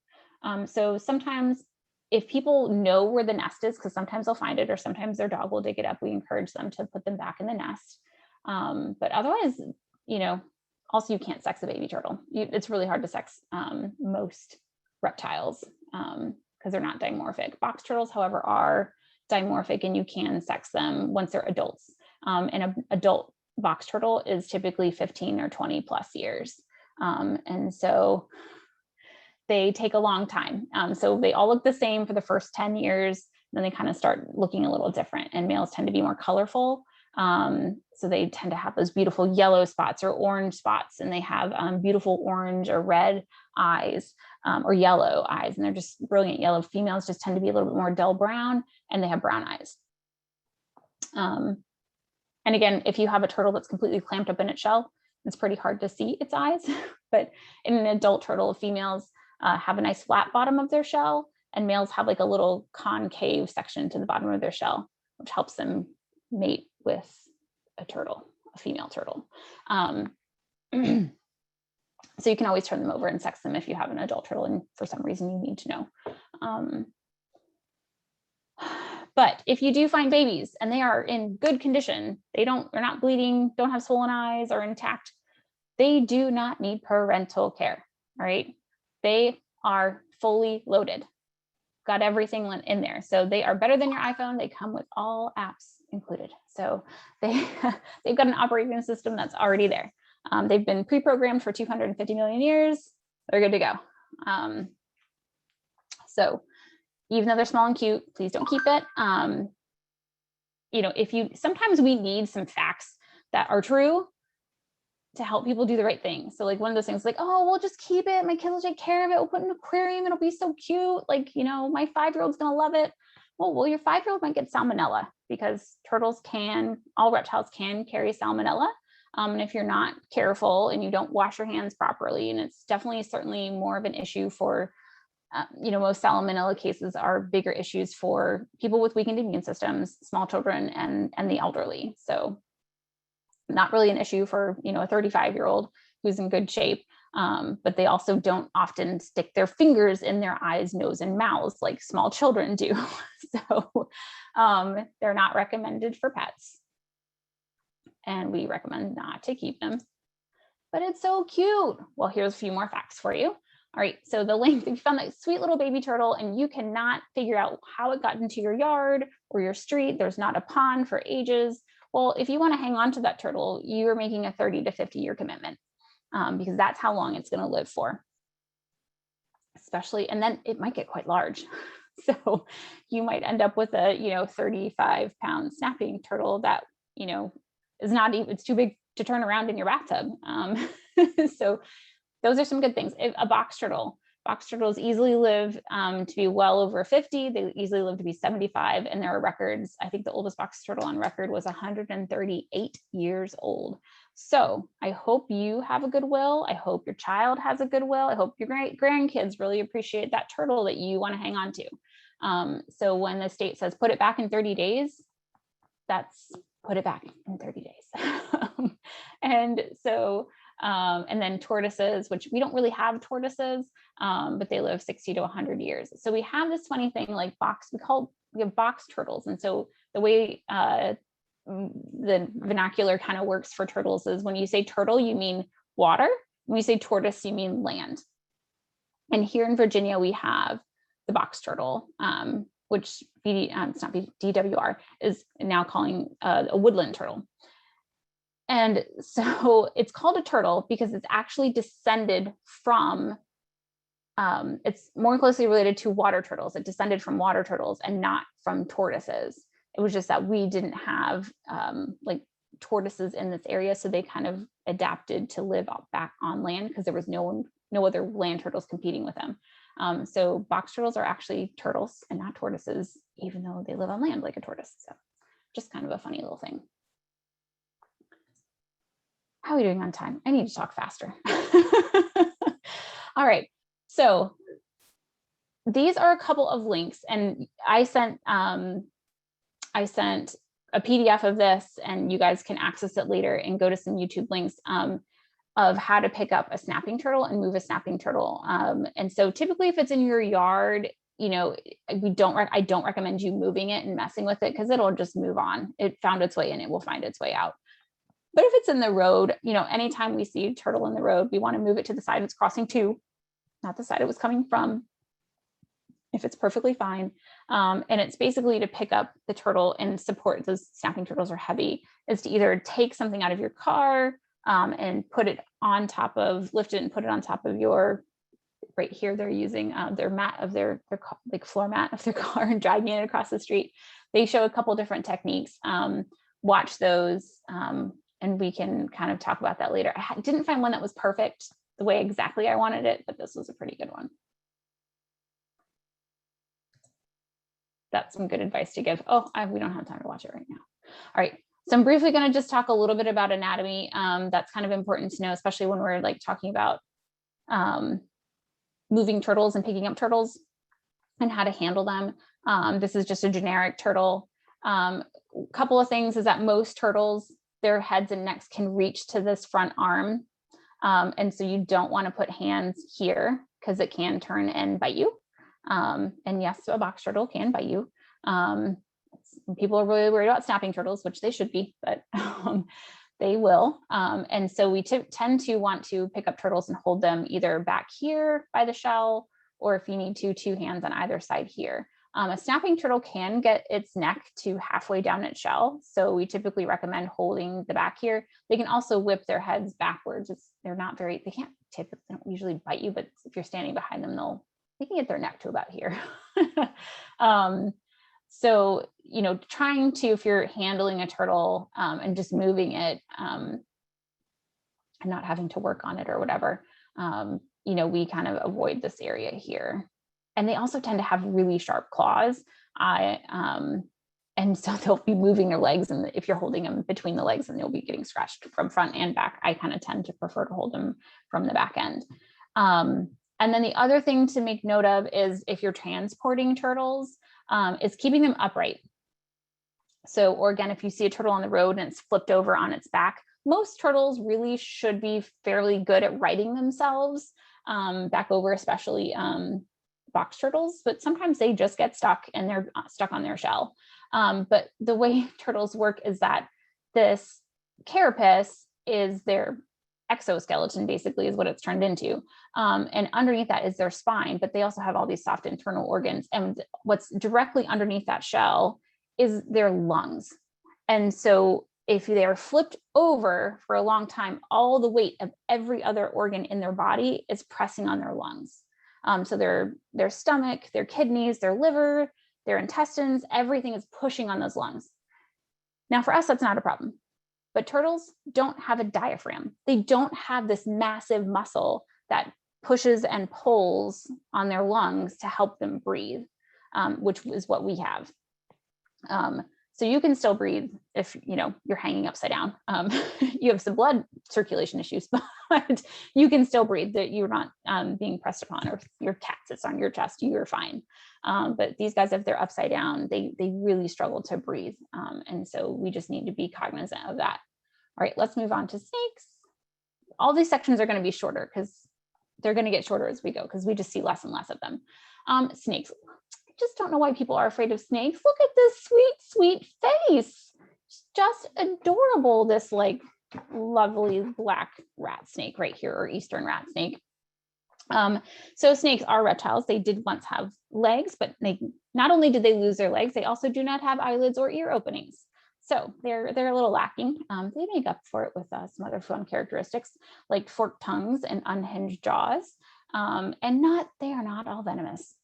So sometimes if people know where the nest is, because sometimes they'll find it or sometimes their dog will dig it up, we encourage them to put them back in the nest. But otherwise, also you can't sex a baby turtle. It's really hard to sex most reptiles because they're not dimorphic. Box turtles, however, are dimorphic and you can sex them once they're adults. And an adult box turtle is typically 15 or 20 plus years. And so they take a long time. So they all look the same for the first 10 years, then they kind of start looking a little different, and males tend to be more colorful. So they tend to have those beautiful yellow spots or orange spots, and they have beautiful orange or red eyes or yellow eyes, and they're just brilliant yellow. Females just tend to be a little bit more dull brown, and they have brown eyes. And again, if you have a turtle that's completely clamped up in its shell, it's pretty hard to see its eyes. But in an adult turtle, females have a nice flat bottom of their shell, and males have like a little concave section to the bottom of their shell, which helps them mate with a female turtle. So you can always turn them over and sex them if you have an adult turtle and for some reason you need to know. But if you do find babies and they are in good condition, they're not bleeding, don't have swollen eyes, or intact, they do not need parental care. All right. They are fully loaded, got everything in there. So they are better than your iPhone. They come with all apps included. So they've got an operating system that's already there. They've been pre-programmed for 250 million years. They're good to go. So even though they're small and cute, please don't keep it. Sometimes we need some facts that are true to help people do the right thing. So like one of those things like, oh, we'll just keep it. My kids will take care of it. We'll put it in an aquarium. It'll be so cute. Like, my 5-year-old's going to love it. Well, your 5-year-old might get salmonella because all reptiles can carry salmonella. And if you're not careful and you don't wash your hands properly, and it's certainly more of an issue for, most salmonella cases are bigger issues for people with weakened immune systems, small children, and the elderly. So not really an issue for, a 35-year-old who's in good shape. But they also don't often stick their fingers in their eyes, nose, and mouths like small children do. So they're not recommended for pets. And we recommend not to keep them. But it's so cute. Well, here's a few more facts for you. All right, so the length, if you found that sweet little baby turtle and you cannot figure out how it got into your yard or your street, there's not a pond for ages. Well, if you want to hang on to that turtle, you are making a 30 to 50 year commitment. because that's how long it's going to live for. Especially, and then it might get quite large. So you might end up with a, 35-pound snapping turtle that, is not even, it's too big to turn around in your bathtub. So those are some good things. A box turtles easily live to be well over 50. They easily live to be 75. And there are records. I think the oldest box turtle on record was 138 years old. So I hope you have a good will. I hope your child has a good will. I hope your grandkids really appreciate that turtle that you want to hang on to. So when the state says put it back in 30 days, that's put it back in 30 days. And so, and then tortoises, which we don't really have tortoises, but they live 60 to 100 years. So we have this funny thing like we have box turtles. And so the way the vernacular kind of works for turtles is when you say turtle, you mean water. When you say tortoise, you mean land. And here in Virginia, we have the box turtle, which it's not DWR is now calling a woodland turtle. And so it's called a turtle because it's actually descended from, it's more closely related to water turtles. It descended from water turtles and not from tortoises. It was just that we didn't have like tortoises in this area. So they kind of adapted to live back on land because there was no other land turtles competing with them. So box turtles are actually turtles and not tortoises, even though they live on land like a tortoise. So just kind of a funny little thing. How are we doing on time? I need to talk faster. All right. So these are a couple of links, and I sent a PDF of this, and you guys can access it later and go to some YouTube links of how to pick up a snapping turtle and move a snapping turtle. And so typically if it's in your yard, I don't recommend you moving it and messing with it because it'll just move on. It found its way in, it will find its way out. But if it's in the road, anytime we see a turtle in the road, we want to move it to the side it's crossing to, not the side it was coming from, if it's perfectly fine. And it's basically to pick up the turtle and support. Those snapping turtles are heavy, is to either take something out of your car and put it on top of, lift it and put it on top of your, right here, they're using their mat of their like floor mat of their car and dragging it across the street. They show a couple different techniques. Watch those. And we can kind of talk about that later. I didn't find one that was perfect the way exactly I wanted it, but this was a pretty good one. That's some good advice to give. Oh, we don't have time to watch it right now. All right. So I'm briefly going to just talk a little bit about anatomy. That's kind of important to know, especially when we're like talking about moving turtles and picking up turtles and how to handle them. This is just a generic turtle. Couple of things is that most turtles, their heads and necks can reach to this front arm. And so you don't want to put hands here because it can turn and bite you. And yes, a box turtle can bite you. People are really worried about snapping turtles, which they should be, but they will. And so we tend to want to pick up turtles and hold them either back here by the shell, or if you need to, two hands on either side here. A snapping turtle can get its neck to halfway down its shell. So we typically recommend holding the back here. They can also whip their heads backwards. They can't typically, they don't usually bite you, but if you're standing behind them, they can get their neck to about here. So, trying to, if you're handling a turtle and just moving it and not having to work on it or whatever, we kind of avoid this area here. And they also tend to have really sharp claws. And so they'll be moving their legs, and if you're holding them between the legs, and they'll be getting scratched from front and back. I kind of tend to prefer to hold them from the back end. And then the other thing to make note of is if you're transporting turtles, is keeping them upright. So, or again, if you see a turtle on the road and it's flipped over on its back, most turtles really should be fairly good at righting themselves back over, especially box turtles, but sometimes they just get stuck and they're stuck on their shell. But the way turtles work is that this carapace is their exoskeleton, basically, is what it's turned into. And underneath that is their spine, but they also have all these soft internal organs. And what's directly underneath that shell is their lungs. And so if they are flipped over for a long time, all the weight of every other organ in their body is pressing on their lungs. So their stomach, their kidneys, their liver, their intestines, everything is pushing on those lungs. Now for us, that's not a problem. But turtles don't have a diaphragm. They don't have this massive muscle that pushes and pulls on their lungs to help them breathe, which is what we have. So you can still breathe if you're hanging upside down. You have some blood circulation issues, but you can still breathe. That you're not being pressed upon, or if your cat sits on your chest, you're fine. But these guys, if they're upside down, they really struggle to breathe. And so we just need to be cognizant of that. All right, let's move on to snakes. All these sections are going to be shorter because they're going to get shorter as we go, because we just see less and less of them. Snakes. I just don't know why people are afraid of snakes. Look at this sweet, sweet face. It's just adorable, this like lovely black rat snake right here, or eastern rat snake. So snakes are reptiles. They did once have legs, but not only did they lose their legs, they also do not have eyelids or ear openings. So they're a little lacking. They make up for it with some other fun characteristics like forked tongues and unhinged jaws. And they are not all venomous.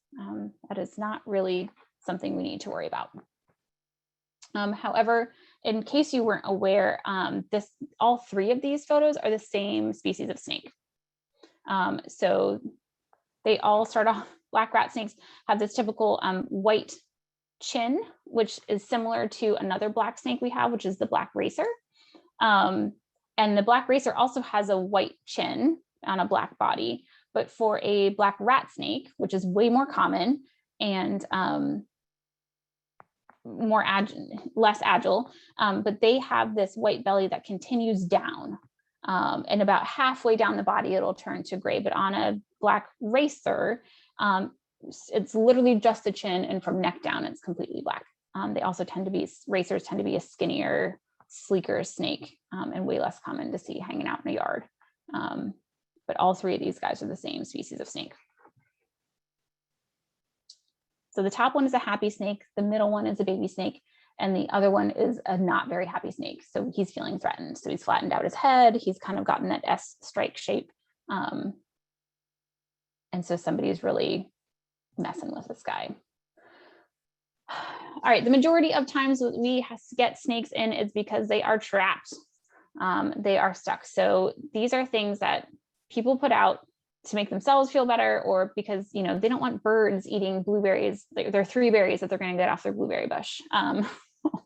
That is not really something we need to worry about. However, in case you weren't aware, all three of these photos are the same species of snake. So they all start off, black rat snakes have this typical white chin, which is similar to another black snake we have, which is the black racer. And the black racer also has a white chin on a black body, but for a black rat snake, which is way more common and less agile, but they have this white belly that continues down. And about halfway down the body, it'll turn to gray. But on a black racer, it's literally just the chin, and from neck down, it's completely black. They also racers tend to be a skinnier, sleeker snake, and way less common to see hanging out in a yard. But all three of these guys are the same species of snake. So the top one is a happy snake, the middle one is a baby snake, and the other one is a not very happy snake. So he's feeling threatened. So he's flattened out his head. He's kind of gotten that S strike shape. And so somebody's really messing with this guy. All right, the majority of times we get snakes in is because they are trapped. They are stuck. So these are things that people put out to make themselves feel better, or because they don't want birds eating blueberries. There are 3 berries that they're going to get off their blueberry bush,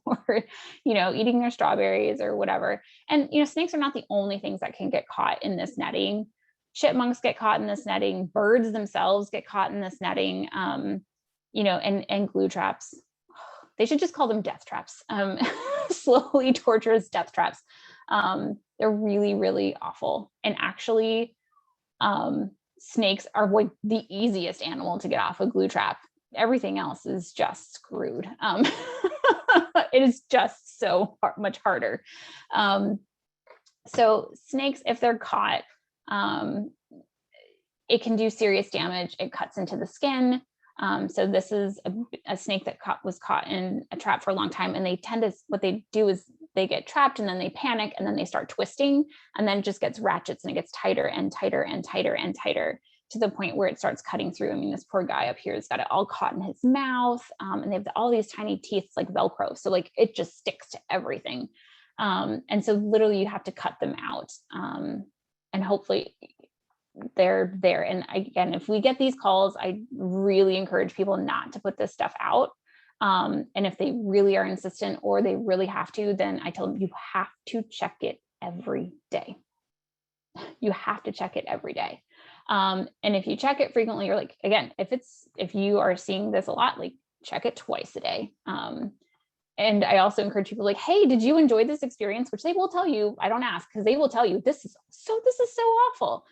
or eating their strawberries or whatever. And snakes are not the only things that can get caught in this netting. Chipmunks get caught in this netting. Birds themselves get caught in this netting. And glue traps. They should just call them death traps. Slowly torturous death traps. They're really, really awful. And actually, snakes are like the easiest animal to get off a glue trap. Everything else is just screwed. It is just so much harder. So snakes, if they're caught, it can do serious damage. It cuts into the skin. So this is a snake that was caught in a trap for a long time, and what they do is they get trapped, and then they panic, and then they start twisting, and then it just gets ratchets, and it gets tighter and tighter and tighter and tighter to the point where it starts cutting through. I mean, this poor guy up here has got it all caught in his mouth, and they have all these tiny teeth like Velcro. So like it just sticks to everything. And so literally you have to cut them out. And hopefully they're there. And again, if we get these calls, I really encourage people not to put this stuff out. And if they really are insistent or they really have to, then I tell them you have to check it every day. You have to check it every day. And if you check it frequently, or like, again, if you are seeing this a lot, like check it twice a day. And I also encourage people like, hey, did you enjoy this experience? Which they will tell you. I don't ask, because they will tell you this is so awful.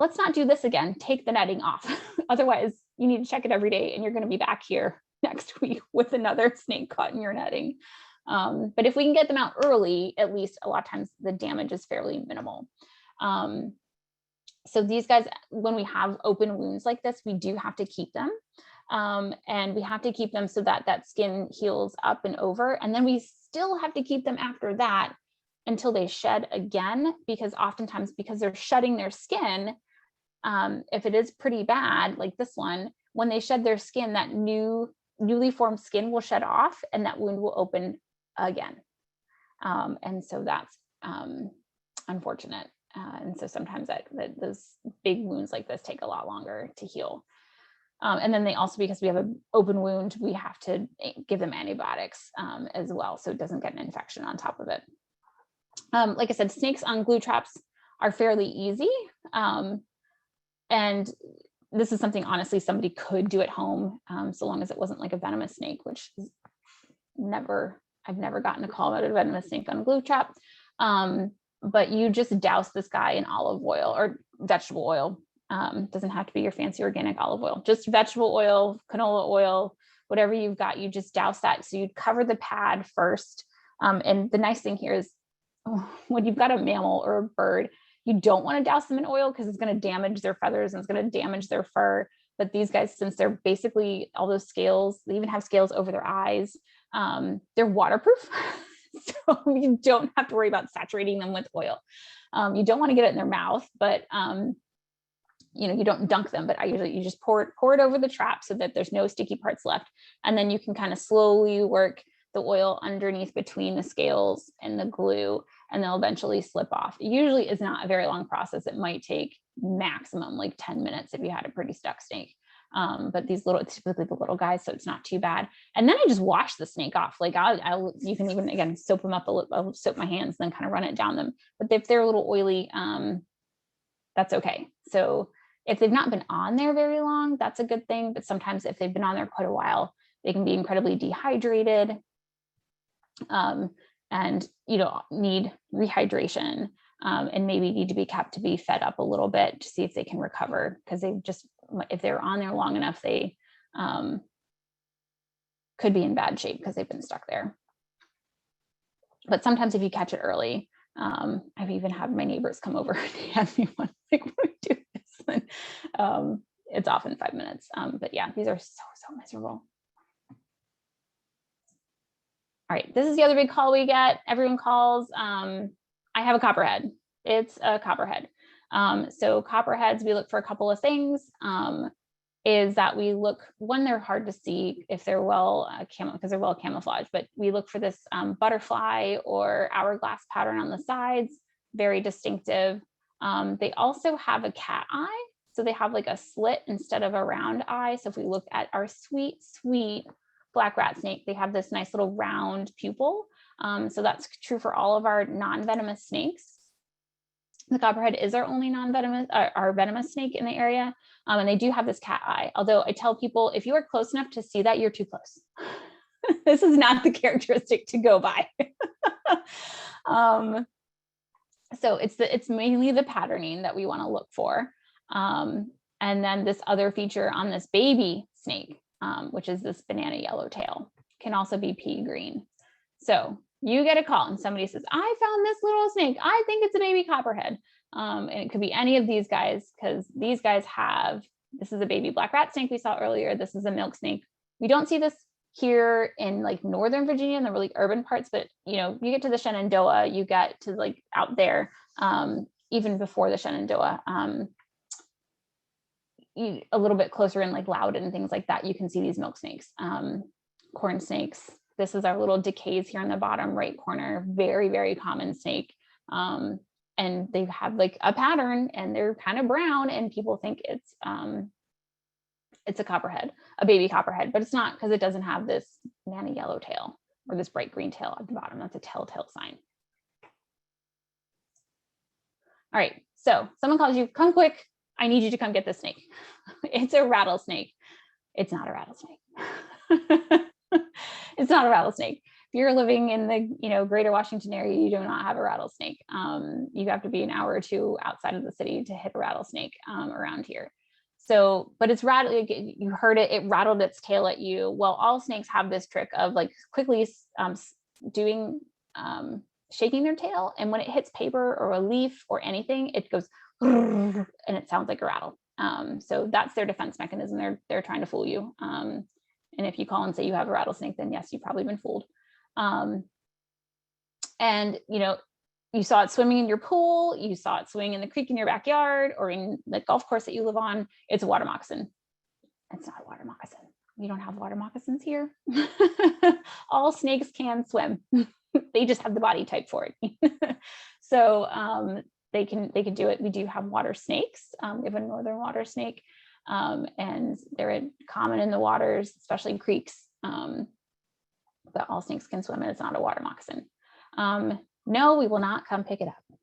Let's not do this again. Take the netting off. Otherwise, you need to check it every day, and you're going to be back here next week with another snake caught in your netting. But if we can get them out early, at least a lot of times the damage is fairly minimal. So these guys, when we have open wounds like this, we do have to keep them. And we have to keep them so that that skin heals up and over. And then we still have to keep them after that until they shed again, because oftentimes, because they're shedding their skin, if it is pretty bad, like this one, when they shed their skin, that newly formed skin will shed off and that wound will open again. And so that's unfortunate. And so sometimes that those big wounds like this take a lot longer to heal. And then they also, because we have an open wound, we have to give them antibiotics as well, so it doesn't get an infection on top of it. Like I said, snakes on glue traps are fairly easy. And this is something, honestly, somebody could do at home, so long as it wasn't like a venomous snake, which is I've never gotten a call about a venomous snake on a glue trap. But you just douse this guy in olive oil or vegetable oil. Doesn't have to be your fancy organic olive oil, just vegetable oil, canola oil, whatever you've got, you just douse that. So you'd cover the pad first. And the nice thing here is when you've got a mammal or a bird, you don't want to douse them in oil because it's going to damage their feathers and it's going to damage their fur. But these guys, since they're basically all those scales, they even have scales over their eyes, they're waterproof. So you don't have to worry about saturating them with oil. You don't want to get it in their mouth, but you don't dunk them, but you just pour it over the trap so that there's no sticky parts left. And then you can kind of slowly work the oil underneath between the scales and the glue, and they'll eventually slip off. It usually is not a very long process. It might take maximum like 10 minutes if you had a pretty stuck snake. But these typically the little guys, so it's not too bad. And then I just wash the snake off. Like you can even, again, soap them up I'll soap my hands and then kind of run it down them. But if they're a little oily, that's okay. So if they've not been on there very long, that's a good thing. But sometimes if they've been on there quite a while, they can be incredibly dehydrated, and need rehydration, and maybe need to be kept to be fed up a little bit to see if they can recover, because if they're on there long enough, they could be in bad shape because they've been stuck there. But sometimes if you catch it early, I've even had my neighbors come over and hand me one, like, when we do this, and it's often 5 minutes. But yeah, these are so miserable. All right, this is the other big call we get. Everyone calls. I have a copperhead. It's a copperhead. So copperheads, we look for a couple of things. Is that we look, one, they're hard to see if they're because they're well camouflaged, but we look for this butterfly or hourglass pattern on the sides, very distinctive. They also have a cat eye. So they have like a slit instead of a round eye. So if we look at our sweet black rat snake, they have this nice little round pupil. So that's true for all of our non-venomous snakes. The copperhead is our only non-venomous, our venomous snake in the area. And they do have this cat eye. Although I tell people, if you are close enough to see that, you're too close. This is not the characteristic to go by. So it's mainly the patterning that we want to look for. And then this other feature on this baby snake, which is this banana yellow tail, can also be pea green. So you get a call and somebody says, I found this little snake. I think it's a baby copperhead. And it could be any of these guys, because these guys this is a baby black rat snake we saw earlier. This is a milk snake. We don't see this here in like Northern Virginia in the really urban parts, but you get to the Shenandoah, you get to like out there, even before the Shenandoah, a little bit closer in like Loudon and things like that, you can see these milk snakes, corn snakes. This is our little decays here in the bottom right corner, very, very common snake. And they have like a pattern and they're kind of brown and people think it's a copperhead, a baby copperhead, but it's not, because it doesn't have this banana yellow tail or this bright green tail at the bottom. That's a telltale sign. All right, so someone calls you, come quick, I need you to come get this snake. It's a rattlesnake. It's not a rattlesnake. It's not a rattlesnake. If you're living in the greater Washington area, you do not have a rattlesnake. You have to be an hour or two outside of the city to hit a rattlesnake around here. So, but it's you heard it, it rattled its tail at you. Well, all snakes have this trick of like quickly shaking their tail. And when it hits paper or a leaf or anything, it goes and it sounds like a rattle. So that's their defense mechanism. They're trying to fool you. And if you call and say you have a rattlesnake, then yes, you've probably been fooled. And, you saw it swimming in your pool, you saw it swimming in the creek in your backyard or in the golf course that you live on, it's a water moccasin. It's not a water moccasin. We don't have water moccasins here. All snakes can swim. They just have the body type for it. So they can do it. We do have water snakes. We have a northern water snake, and they're common in the waters, especially creeks. But all snakes can swim, and it's not a water moccasin. No, we will not come pick it up.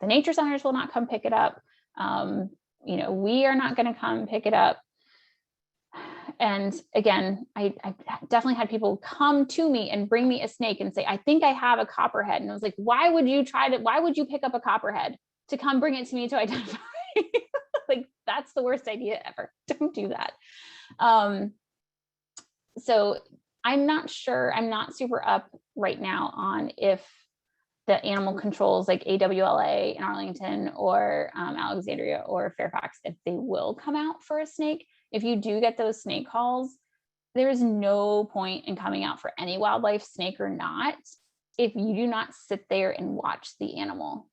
The nature centers will not come pick it up. We are not going to come pick it up. And again, I definitely had people come to me and bring me a snake and say, I think I have a copperhead. And I was like, why would you pick up a copperhead to come bring it to me to identify? Like, that's the worst idea ever. Don't do that. So I'm not sure, I'm not super up right now on if the animal controls like AWLA in Arlington or Alexandria or Fairfax, if they will come out for a snake. If you do get those snake calls, there is no point in coming out for any wildlife, snake or not, if you do not sit there and watch the animal,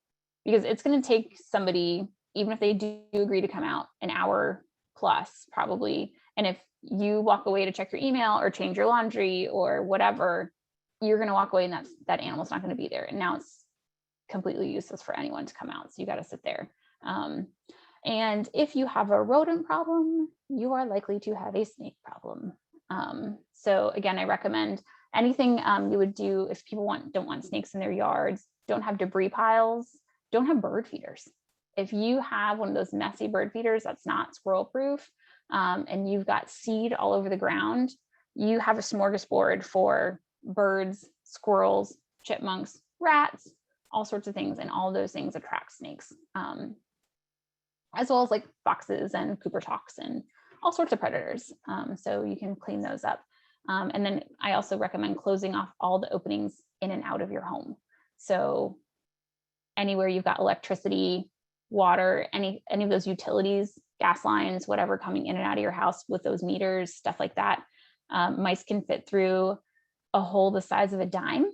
because it's going to take somebody, even if they do agree to come out, an hour plus probably. And if you walk away to check your email or change your laundry or whatever, you're going to walk away and that animal's not going to be there. And now it's completely useless for anyone to come out. So you got to sit there. And if you have a rodent problem, you are likely to have a snake problem. So again, I recommend anything you would do if people don't want snakes in their yards, don't have debris piles, don't have bird feeders. If you have one of those messy bird feeders that's not squirrel proof, and you've got seed all over the ground, you have a smorgasbord for birds, squirrels, chipmunks, rats, all sorts of things. And all of those things attract snakes, as well as like foxes and Cooper's hawks and all sorts of predators. So you can clean those up. And then I also recommend closing off all the openings in and out of your home. So anywhere you've got electricity, water, any of those utilities, gas lines, whatever coming in and out of your house with those meters, stuff like that. Mice can fit through a hole the size of a dime,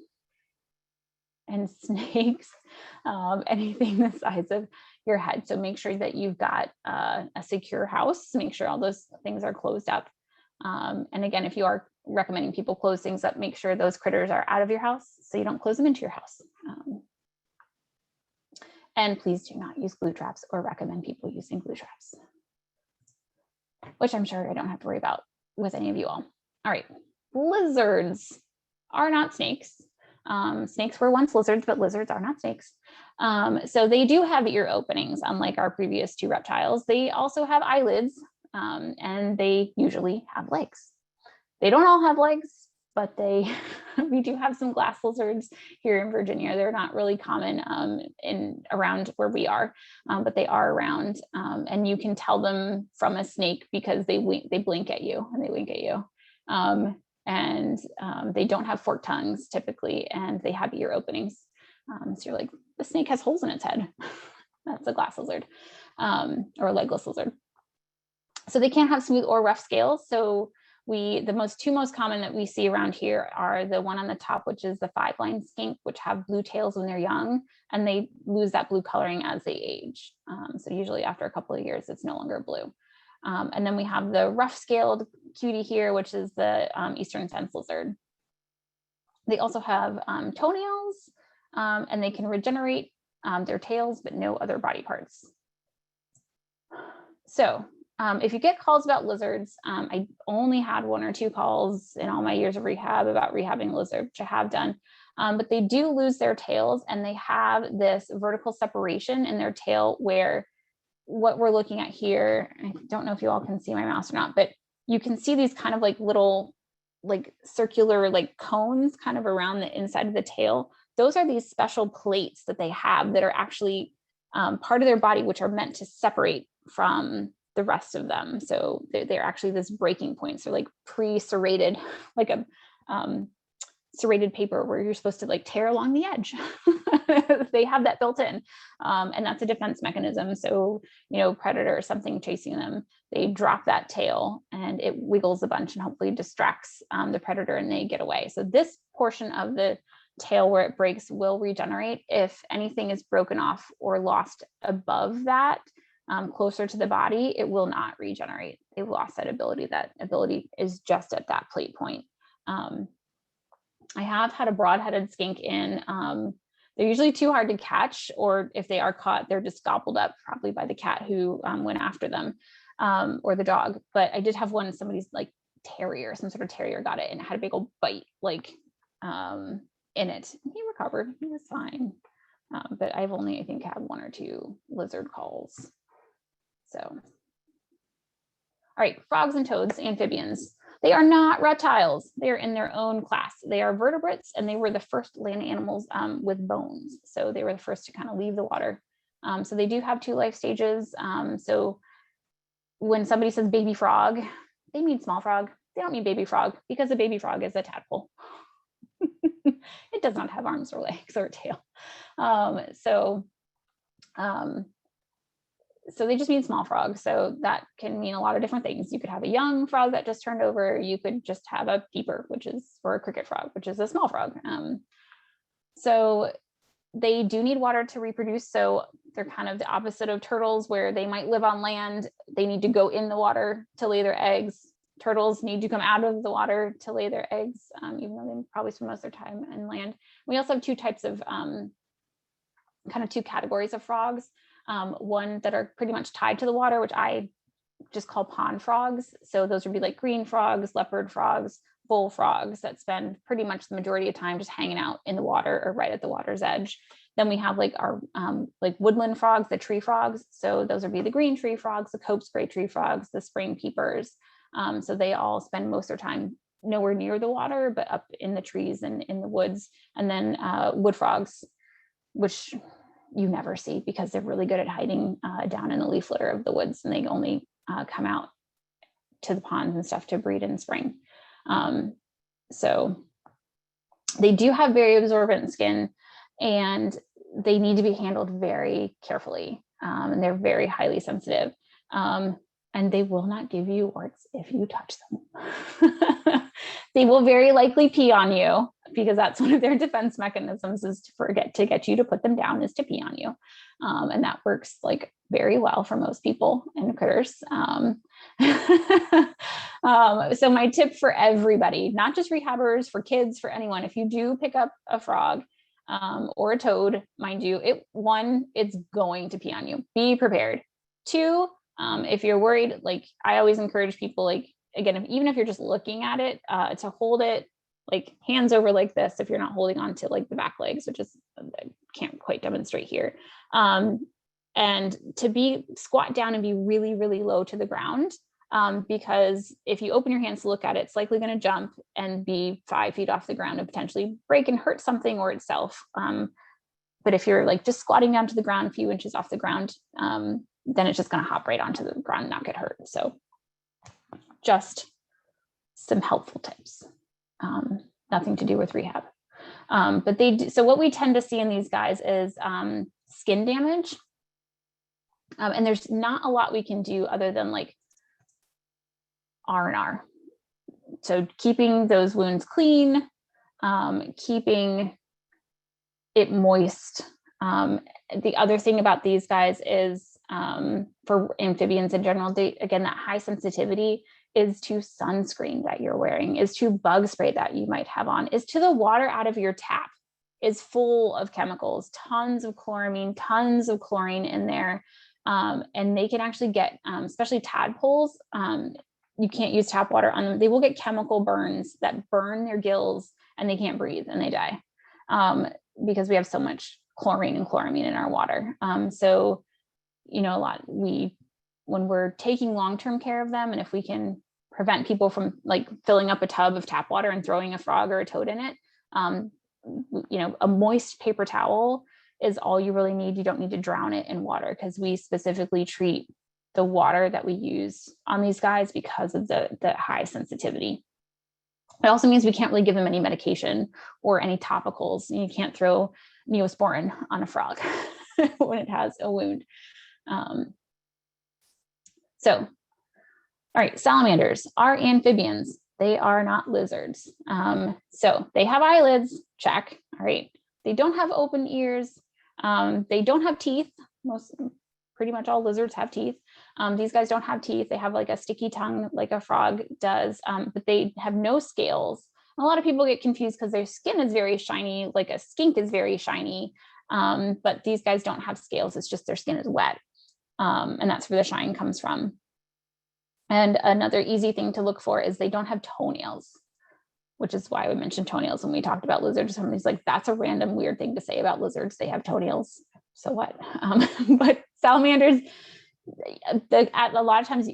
and snakes, anything the size of your head. So make sure that you've got a secure house, make sure all those things are closed up. And again, if you are recommending people close things up, make sure those critters are out of your house so you don't close them into your house. And please do not use glue traps or recommend people using glue traps, which I'm sure I don't have to worry about with any of you all. All right, lizards are not snakes. Snakes were once lizards, but lizards are not snakes. So they do have ear openings, unlike our previous two reptiles. They also have eyelids, and they usually have legs. They don't all have legs, but we do have some glass lizards here in Virginia. They're not really common around where we are, but they are around, and you can tell them from a snake because they blink at you and they wink at you. And they don't have forked tongues typically, and they have ear openings. So you're like, the snake has holes in its head. That's a glass lizard, or a legless lizard. So they can't have smooth or rough scales. So the two most common that we see around here are the one on the top, which is the 5-line skink, which have blue tails when they're young, and they lose that blue coloring as they age. So usually after a couple of years, it's no longer blue. And then we have the rough-scaled cutie here, which is the eastern fence lizard. They also have toenails, and they can regenerate their tails, but no other body parts. So if you get calls about lizards, I only had 1 or 2 calls in all my years of rehab about rehabbing lizards, which I have done. But they do lose their tails, and they have this vertical separation in their tail where what we're looking at here, I don't know if you all can see my mouse or not, but you can see these kind of like little like circular like cones kind of around the inside of the tail. Those are these special plates that they have that are actually part of their body, which are meant to separate from the rest of them. So they're actually this breaking points. They're like pre-serrated, like a serrated paper where you're supposed to like tear along the edge. They have that built in, and that's a defense mechanism. So, predator or something chasing them, they drop that tail and it wiggles a bunch and hopefully distracts the predator and they get away. So this portion of the tail where it breaks will regenerate. If anything is broken off or lost above that, closer to the body, it will not regenerate. They've lost that ability. That ability is just at that plate point. I have had a broad-headed skink in. They're usually too hard to catch, or if they are caught, they're just gobbled up probably by the cat who went after them, or the dog. But I did have one, somebody's like terrier, some sort of terrier got it, and it had a big old bite like in it. He recovered, he was fine. But I've only, I think, had 1 or 2 lizard calls. So, all right, frogs and toads, amphibians. They are not reptiles. They are in their own class. They are vertebrates, and they were the first land animals with bones. So they were the first to kind of leave the water. So they do have 2 life stages. So when somebody says baby frog, they mean small frog. They don't mean baby frog, because a baby frog is a tadpole. It does not have arms or legs or a tail. So they just mean small frog. So that can mean a lot of different things. You could have a young frog that just turned over. You could just have a peeper, which is for a cricket frog, which is a small frog. So they do need water to reproduce. So they're kind of the opposite of turtles, where they might live on land. They need to go in the water to lay their eggs. Turtles need to come out of the water to lay their eggs, even though they probably spend most of their time in land. We also have 2 types of, kind of 2 categories of frogs. One that are pretty much tied to the water, which I just call pond frogs. So those would be like green frogs, leopard frogs, bull frogs that spend pretty much the majority of time just hanging out in the water or right at the water's edge. Then we have like our like woodland frogs, the tree frogs. So those would be the green tree frogs, the Cope's gray tree frogs, the spring peepers. So they all spend most of their time nowhere near the water, but up in the trees and in the woods. And then wood frogs, which you never see because they're really good at hiding down in the leaf litter of the woods, and they only come out to the ponds and stuff to breed in spring. So they do have very absorbent skin, and they need to be handled very carefully, and they're very highly sensitive, and they will not give you warts if you touch them. They will very likely pee on you, because that's one of their defense mechanisms, is to get you to put them down, is to pee on you. And that works like very well for most people and critters. So my tip for everybody, not just rehabbers, for kids, for anyone, if you do pick up a frog or a toad, mind you, it's going to pee on you. Be prepared. 2, if you're worried, like I always encourage people, like, again, even if you're just looking at it, to hold it like hands over like this, if you're not holding on to like the back legs, which is, I can't quite demonstrate here. And to be squat down and be really, really low to the ground, because if you open your hands to look at it, it's likely going to jump and be 5 feet off the ground and potentially break and hurt something or itself. But if you're like just squatting down to the ground, a few inches off the ground, then it's just going to hop right onto the ground and not get hurt. So just some helpful tips, nothing to do with rehab. But they do, so what we tend to see in these guys is skin damage. And there's not a lot we can do other than like R&R. So keeping those wounds clean, keeping it moist. The other thing about these guys is, for amphibians in general, again, that high sensitivity is to sunscreen that you're wearing, is to bug spray that you might have on, is to the water out of your tap is full of chemicals, tons of chloramine, tons of chlorine in there. And they can actually get, especially tadpoles, you can't use tap water on them. They will get chemical burns that burn their gills and they can't breathe and they die, because we have so much chlorine and chloramine in our water. So, you know, when we're taking long-term care of them, and if we can prevent people from like filling up a tub of tap water and throwing a frog or a toad in it, you know, a moist paper towel is all you really need. You don't need to drown it in water, because we specifically treat the water that we use on these guys because of the high sensitivity. It also means we can't really give them any medication or any topicals. You can't throw Neosporin on a frog when it has a wound. So, all right, salamanders are amphibians. they are not lizards. So they have eyelids, check. All right. They don't have open ears. They don't have teeth. Pretty much all lizards have teeth. These guys don't have teeth. They have like a sticky tongue like a frog does, but they have no scales. And a lot of people get confused because their skin is very shiny, like a skink is very shiny, but these guys don't have scales. It's just their skin is wet. And that's where the shine comes from. And another easy thing to look for is they don't have toenails, which is why we mentioned toenails when we talked about lizards. Somebody's like, that's a random weird thing to say about lizards. They have toenails. So what? But salamanders, a lot of times,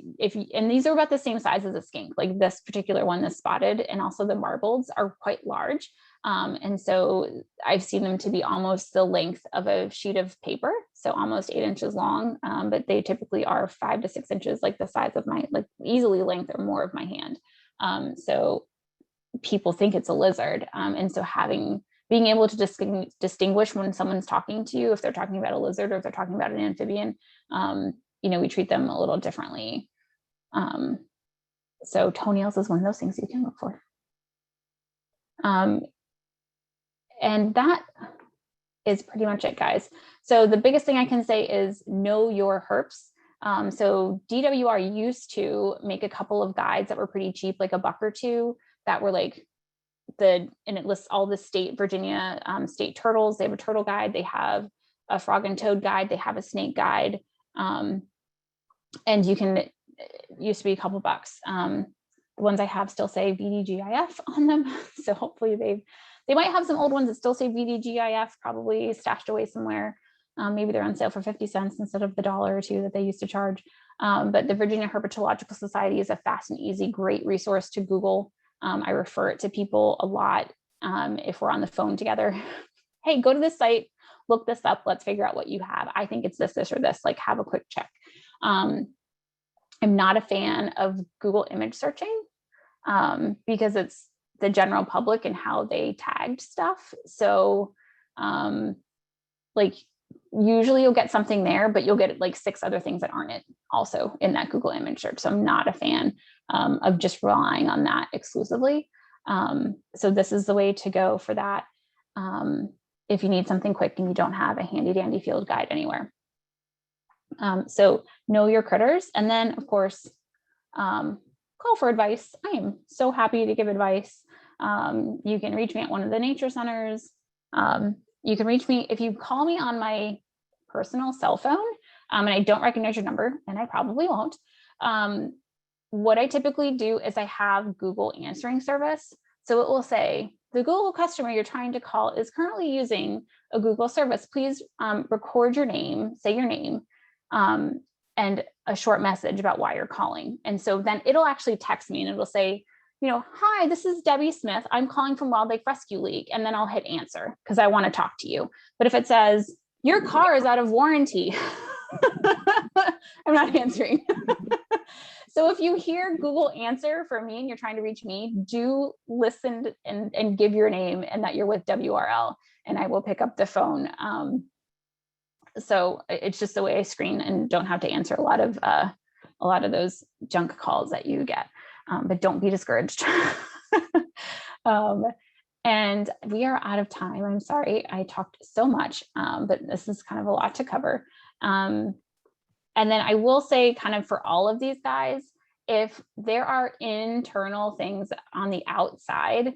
and these are about the same size as a skink, like this particular one, that's spotted, and also the marbleds are quite large. And so I've seen them to be almost the length of a sheet of paper, so almost 8 inches long, but they typically are 5 to 6 inches, like the size of my, like easily length or more of my hand. So people think it's a lizard. And so being able to distinguish when someone's talking to you, if they're talking about a lizard or if they're talking about an amphibian, we treat them a little differently. So toenails is one of those things you can look for. And that is pretty much it, guys. So the biggest thing I can say is know your herps. So DWR used to make a couple of guides that were pretty cheap, like $1 or $2, that were like and it lists all the Virginia state turtles. They have a turtle guide. They have a frog and toad guide. They have a snake guide. And it used to be a couple bucks. The ones I have still say VDGIF on them. So hopefully they might have some old ones that still say VDGIF, probably stashed away somewhere. Maybe they're on sale for 50 cents instead of the $1 or $2 that they used to charge. But the Virginia Herpetological Society is a fast and easy, great resource to Google. I refer it to people a lot if we're on the phone together. Hey, go to this site, look this up, let's figure out what you have. I think it's this, or this, like have a quick check. I'm not a fan of Google image searching because it's the general public and how they tagged stuff. So usually you'll get something there, but you'll get like 6 other things that aren't it also in that Google image search. So I'm not a fan of just relying on that exclusively. So this is the way to go for that. If you need something quick and you don't have a handy dandy field guide anywhere. So know your critters, and then of course, call for advice. I am so happy to give advice. You can reach me at one of the nature centers. You can reach me if you call me on my personal cell phone, and I don't recognize your number, and I probably won't. What I typically do is I have Google answering service. So it will say, the Google customer you're trying to call is currently using a Google service. Please record your name, say your name, and a short message about why you're calling. And so then it'll actually text me and it'll say, hi, this is Debbie Smith. I'm calling from Wildlife Rescue League. And then I'll hit answer because I want to talk to you. But if it says, your car is out of warranty, I'm not answering. So if you hear Google answer for me and you're trying to reach me, do listen and give your name and that you're with WRL, and I will pick up the phone. So it's just the way I screen and don't have to answer a lot of those junk calls that you get. But don't be discouraged. And we are out of time. I'm sorry I talked so much, but this is kind of a lot to cover. And then I will say, kind of for all of these guys, if there are internal things on the outside,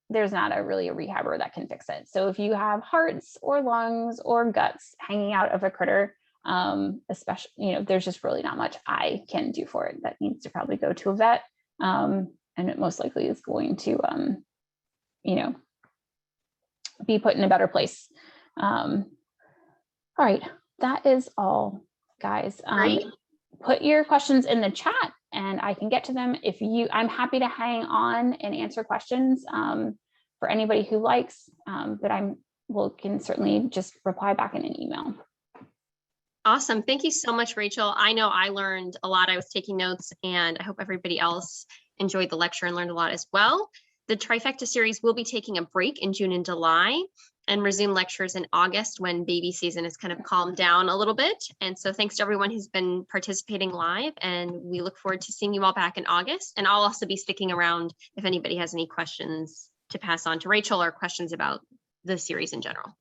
there's not really a rehabber that can fix it. So if you have hearts or lungs or guts hanging out of a critter, especially, there's just really not much I can do for it. That needs to probably go to a vet. And it most likely is going to, be put in a better place. All right, that is all, guys. Put your questions in the chat and I can get to them. I'm happy to hang on and answer questions for anybody who likes, but can certainly just reply back in an email. Awesome. Thank you so much, Rachel. I know I learned a lot. I was taking notes, and I hope everybody else enjoyed the lecture and learned a lot as well. The Trifecta series will be taking a break in June and July and resume lectures in August when baby season is kind of calmed down a little bit. And so thanks to everyone who's been participating live, and we look forward to seeing you all back in August. And I'll also be sticking around if anybody has any questions to pass on to Rachel or questions about the series in general.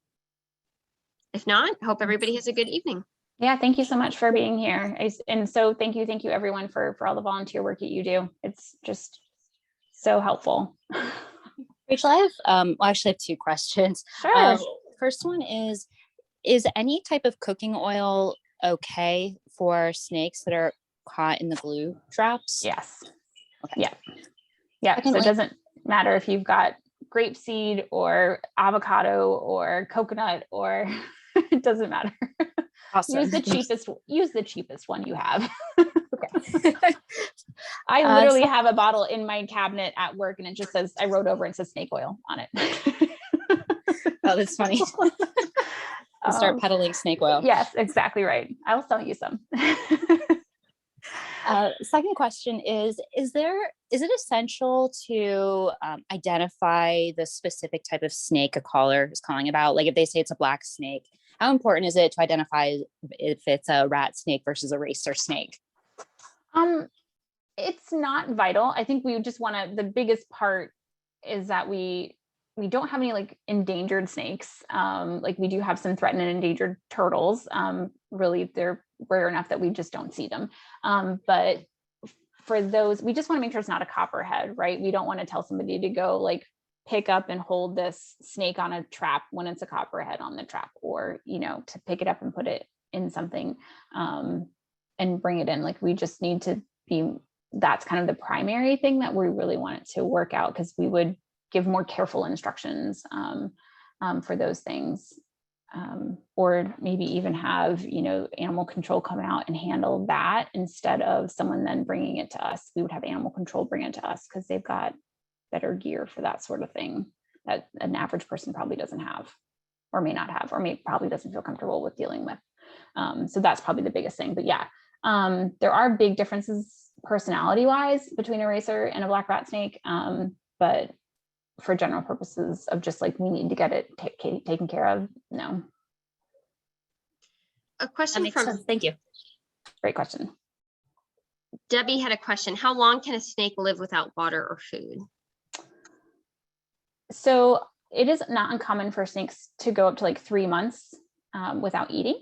If not, I hope everybody has a good evening. Yeah, thank you so much for being here. And so thank you everyone for all the volunteer work that you do. It's just so helpful. Rachel, I have well, actually I have two questions. Sure. First one is any type of cooking oil okay for snakes that are caught in the glue traps? Yes. Okay. Yeah. Yeah. So Secondly- it doesn't matter if you've got grapeseed or avocado or coconut, or it doesn't matter. Awesome. Use the cheapest one you have. Okay. I literally have a bottle in my cabinet at work, and it just says, I wrote over and says snake oil on it. Oh, that's funny. I'll start peddling snake oil. Yes, exactly right. I will sell you some. Second question is it essential to identify the specific type of snake a caller is calling about? Like if they say it's a black snake, how important is it to identify if it's a rat snake versus a racer snake? It's not vital. I think we just want to, the biggest part is that we don't have any like endangered snakes. Like we do have some threatened and endangered turtles. Really, they're rare enough that we just don't see them. But for those, we just want to make sure it's not a copperhead, right? We don't want to tell somebody to go like pick up and hold this snake on a trap when it's a copperhead on the trap, or, you know, to pick it up and put it in something and bring it in. Like we just need to be, that's kind of the primary thing that we really want it to work out, because we would give more careful instructions for those things. Or maybe even have, you know, animal control come out and handle that instead of someone then bringing it to us. We would have animal control bring it to us because they've got better gear for that sort of thing that an average person probably doesn't have, or may not have, or probably doesn't feel comfortable with dealing with. So that's probably the biggest thing. But yeah, there are big differences personality wise between a racer and a black rat snake. But for general purposes of just like, we need to get it taken care of. No. A question from, Thank you. Great question. Debbie had a question. How long can a snake live without water or food? So it is not uncommon for snakes to go up to like 3 months without eating.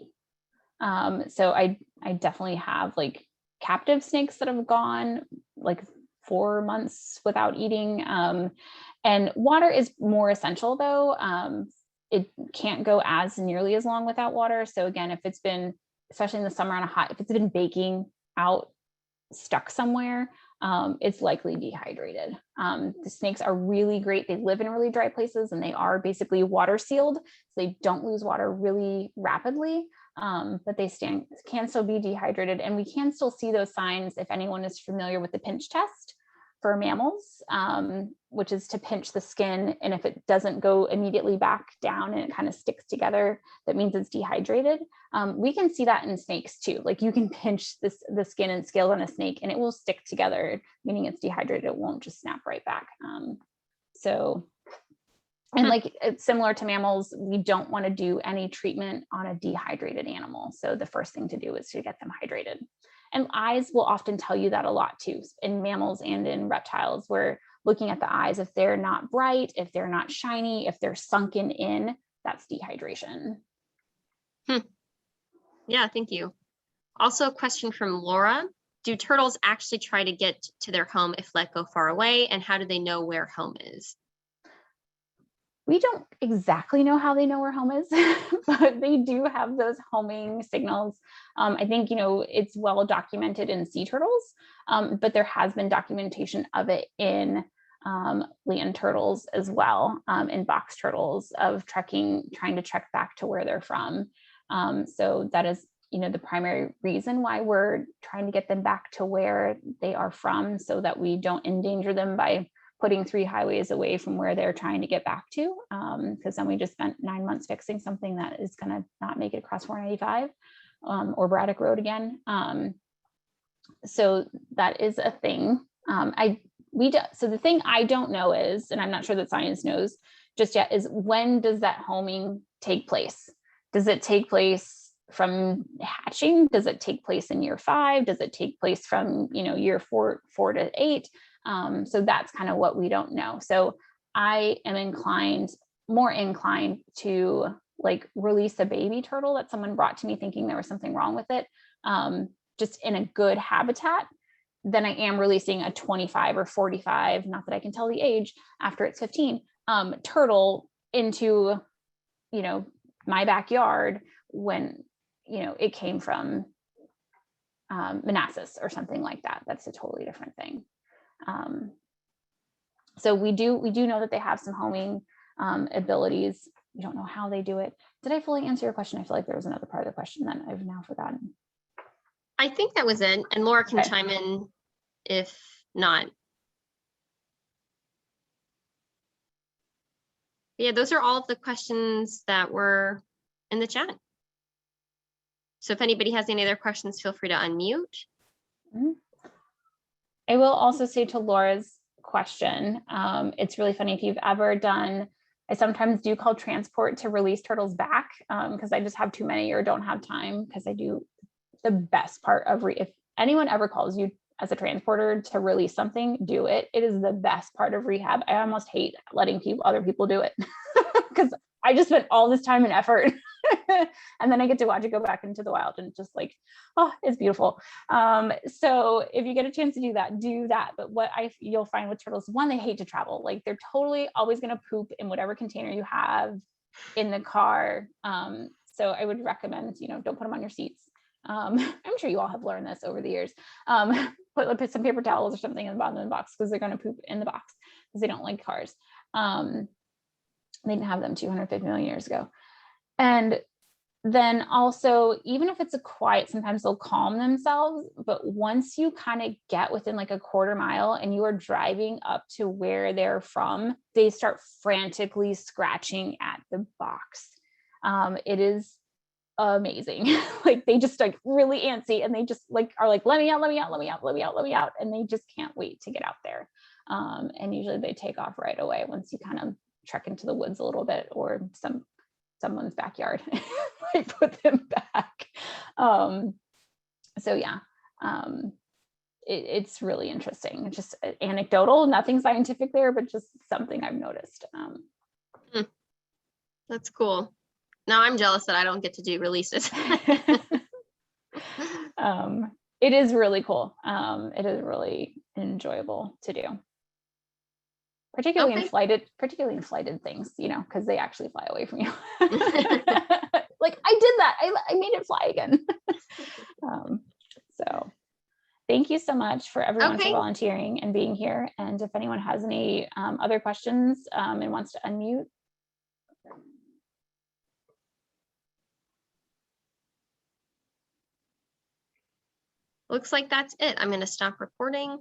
So I definitely have like captive snakes that have gone like 4 months without eating. And water is more essential though. It can't go as nearly as long without water. So again, if it's been, especially in the summer on a hot, if it's been baking out, stuck somewhere, it's likely dehydrated. The snakes are really great. They live in really dry places and they are basically water sealed. So they don't lose water really rapidly, but they can still be dehydrated. And we can still see those signs if anyone is familiar with the pinch test for mammals, which is to pinch the skin. And if it doesn't go immediately back down and it kind of sticks together, that means it's dehydrated. We can see that in snakes too. Like you can pinch the skin and scales on a snake and it will stick together, meaning it's dehydrated. It won't just snap right back. And like it's similar to mammals, we don't want to do any treatment on a dehydrated animal. So the first thing to do is to get them hydrated. And eyes will often tell you that a lot too. In mammals and in reptiles, we're looking at the eyes. If they're not bright, if they're not shiny, if they're sunken in, that's dehydration. Yeah, thank you. Also a question from Laura. Do turtles actually try to get to their home if let go far away? And how do they know where home is? We don't exactly know how they know where home is, but they do have those homing signals. I think, you know, it's well documented in sea turtles, but there has been documentation of it in land turtles as well, in box turtles of trying to trek back to where they're from. So that is, you know, the primary reason why we're trying to get them back to where they are from, so that we don't endanger them by putting 3 highways away from where they're trying to get back to, because then we just spent 9 months fixing something that is going to not make it across 495 or Braddock Road again. So that is a thing. I So the thing I don't know is, and I'm not sure that science knows just yet, is when does that homing take place? Does it take place from hatching? Does it take place in year 5? Does it take place from, year 4 to 8? So that's kind of what we don't know. So I am more inclined to like release a baby turtle that someone brought to me thinking there was something wrong with it, just in a good habitat, than I am releasing a 25 or 45, not that I can tell the age after it's 15, turtle into, my backyard when, it came from Manassas or something like that. That's a totally different thing. So we do know that they have some homing abilities. We don't know how they do it. Did I fully answer your question? I feel like there was another part of the question that I've now forgotten. I think that was it. And Laura can Okay. chime in if not. Yeah, those are all of the questions that were in the chat. So if anybody has any other questions, feel free to unmute. I will also say to Laura's question, it's really funny if you've ever done, I sometimes do call transport to release turtles back because I just have too many or don't have time, because I do the best part of, if anyone ever calls you as a transporter to release something, do it. It is the best part of rehab. I almost hate letting other people do it because I just spent all this time and effort and then I get to watch it go back into the wild, and just like, oh, it's beautiful. So if you get a chance to do that. But what you'll find with turtles, one, they hate to travel. Like they're totally always going to poop in whatever container you have in the car. So I would recommend, don't put them on your seats. I'm sure you all have learned this over the years. Put some paper towels or something in the bottom of the box, because they're going to poop in the box because they don't like cars. They didn't have them 250 million years ago. And then also, even if it's a quiet, sometimes they'll calm themselves. But once you kind of get within like a quarter mile and you are driving up to where they're from, they start frantically scratching at the box. It is amazing. Like they just like really antsy, and they just like are like, let me out. And they just can't wait to get out there. And usually they take off right away once you kind of trek into the woods a little bit, or someone's backyard. I put them back. So yeah, it's really interesting. It's just anecdotal, nothing scientific there, but just something I've noticed. That's cool. Now I'm jealous that I don't get to do releases. It is really cool. It is really enjoyable to do. Particularly in flighted things, because they actually fly away from you. Like I did that. I made it fly again. So thank you so much for everyone for volunteering and being here. And if anyone has any other questions and wants to unmute. Looks like that's it. I'm going to stop recording.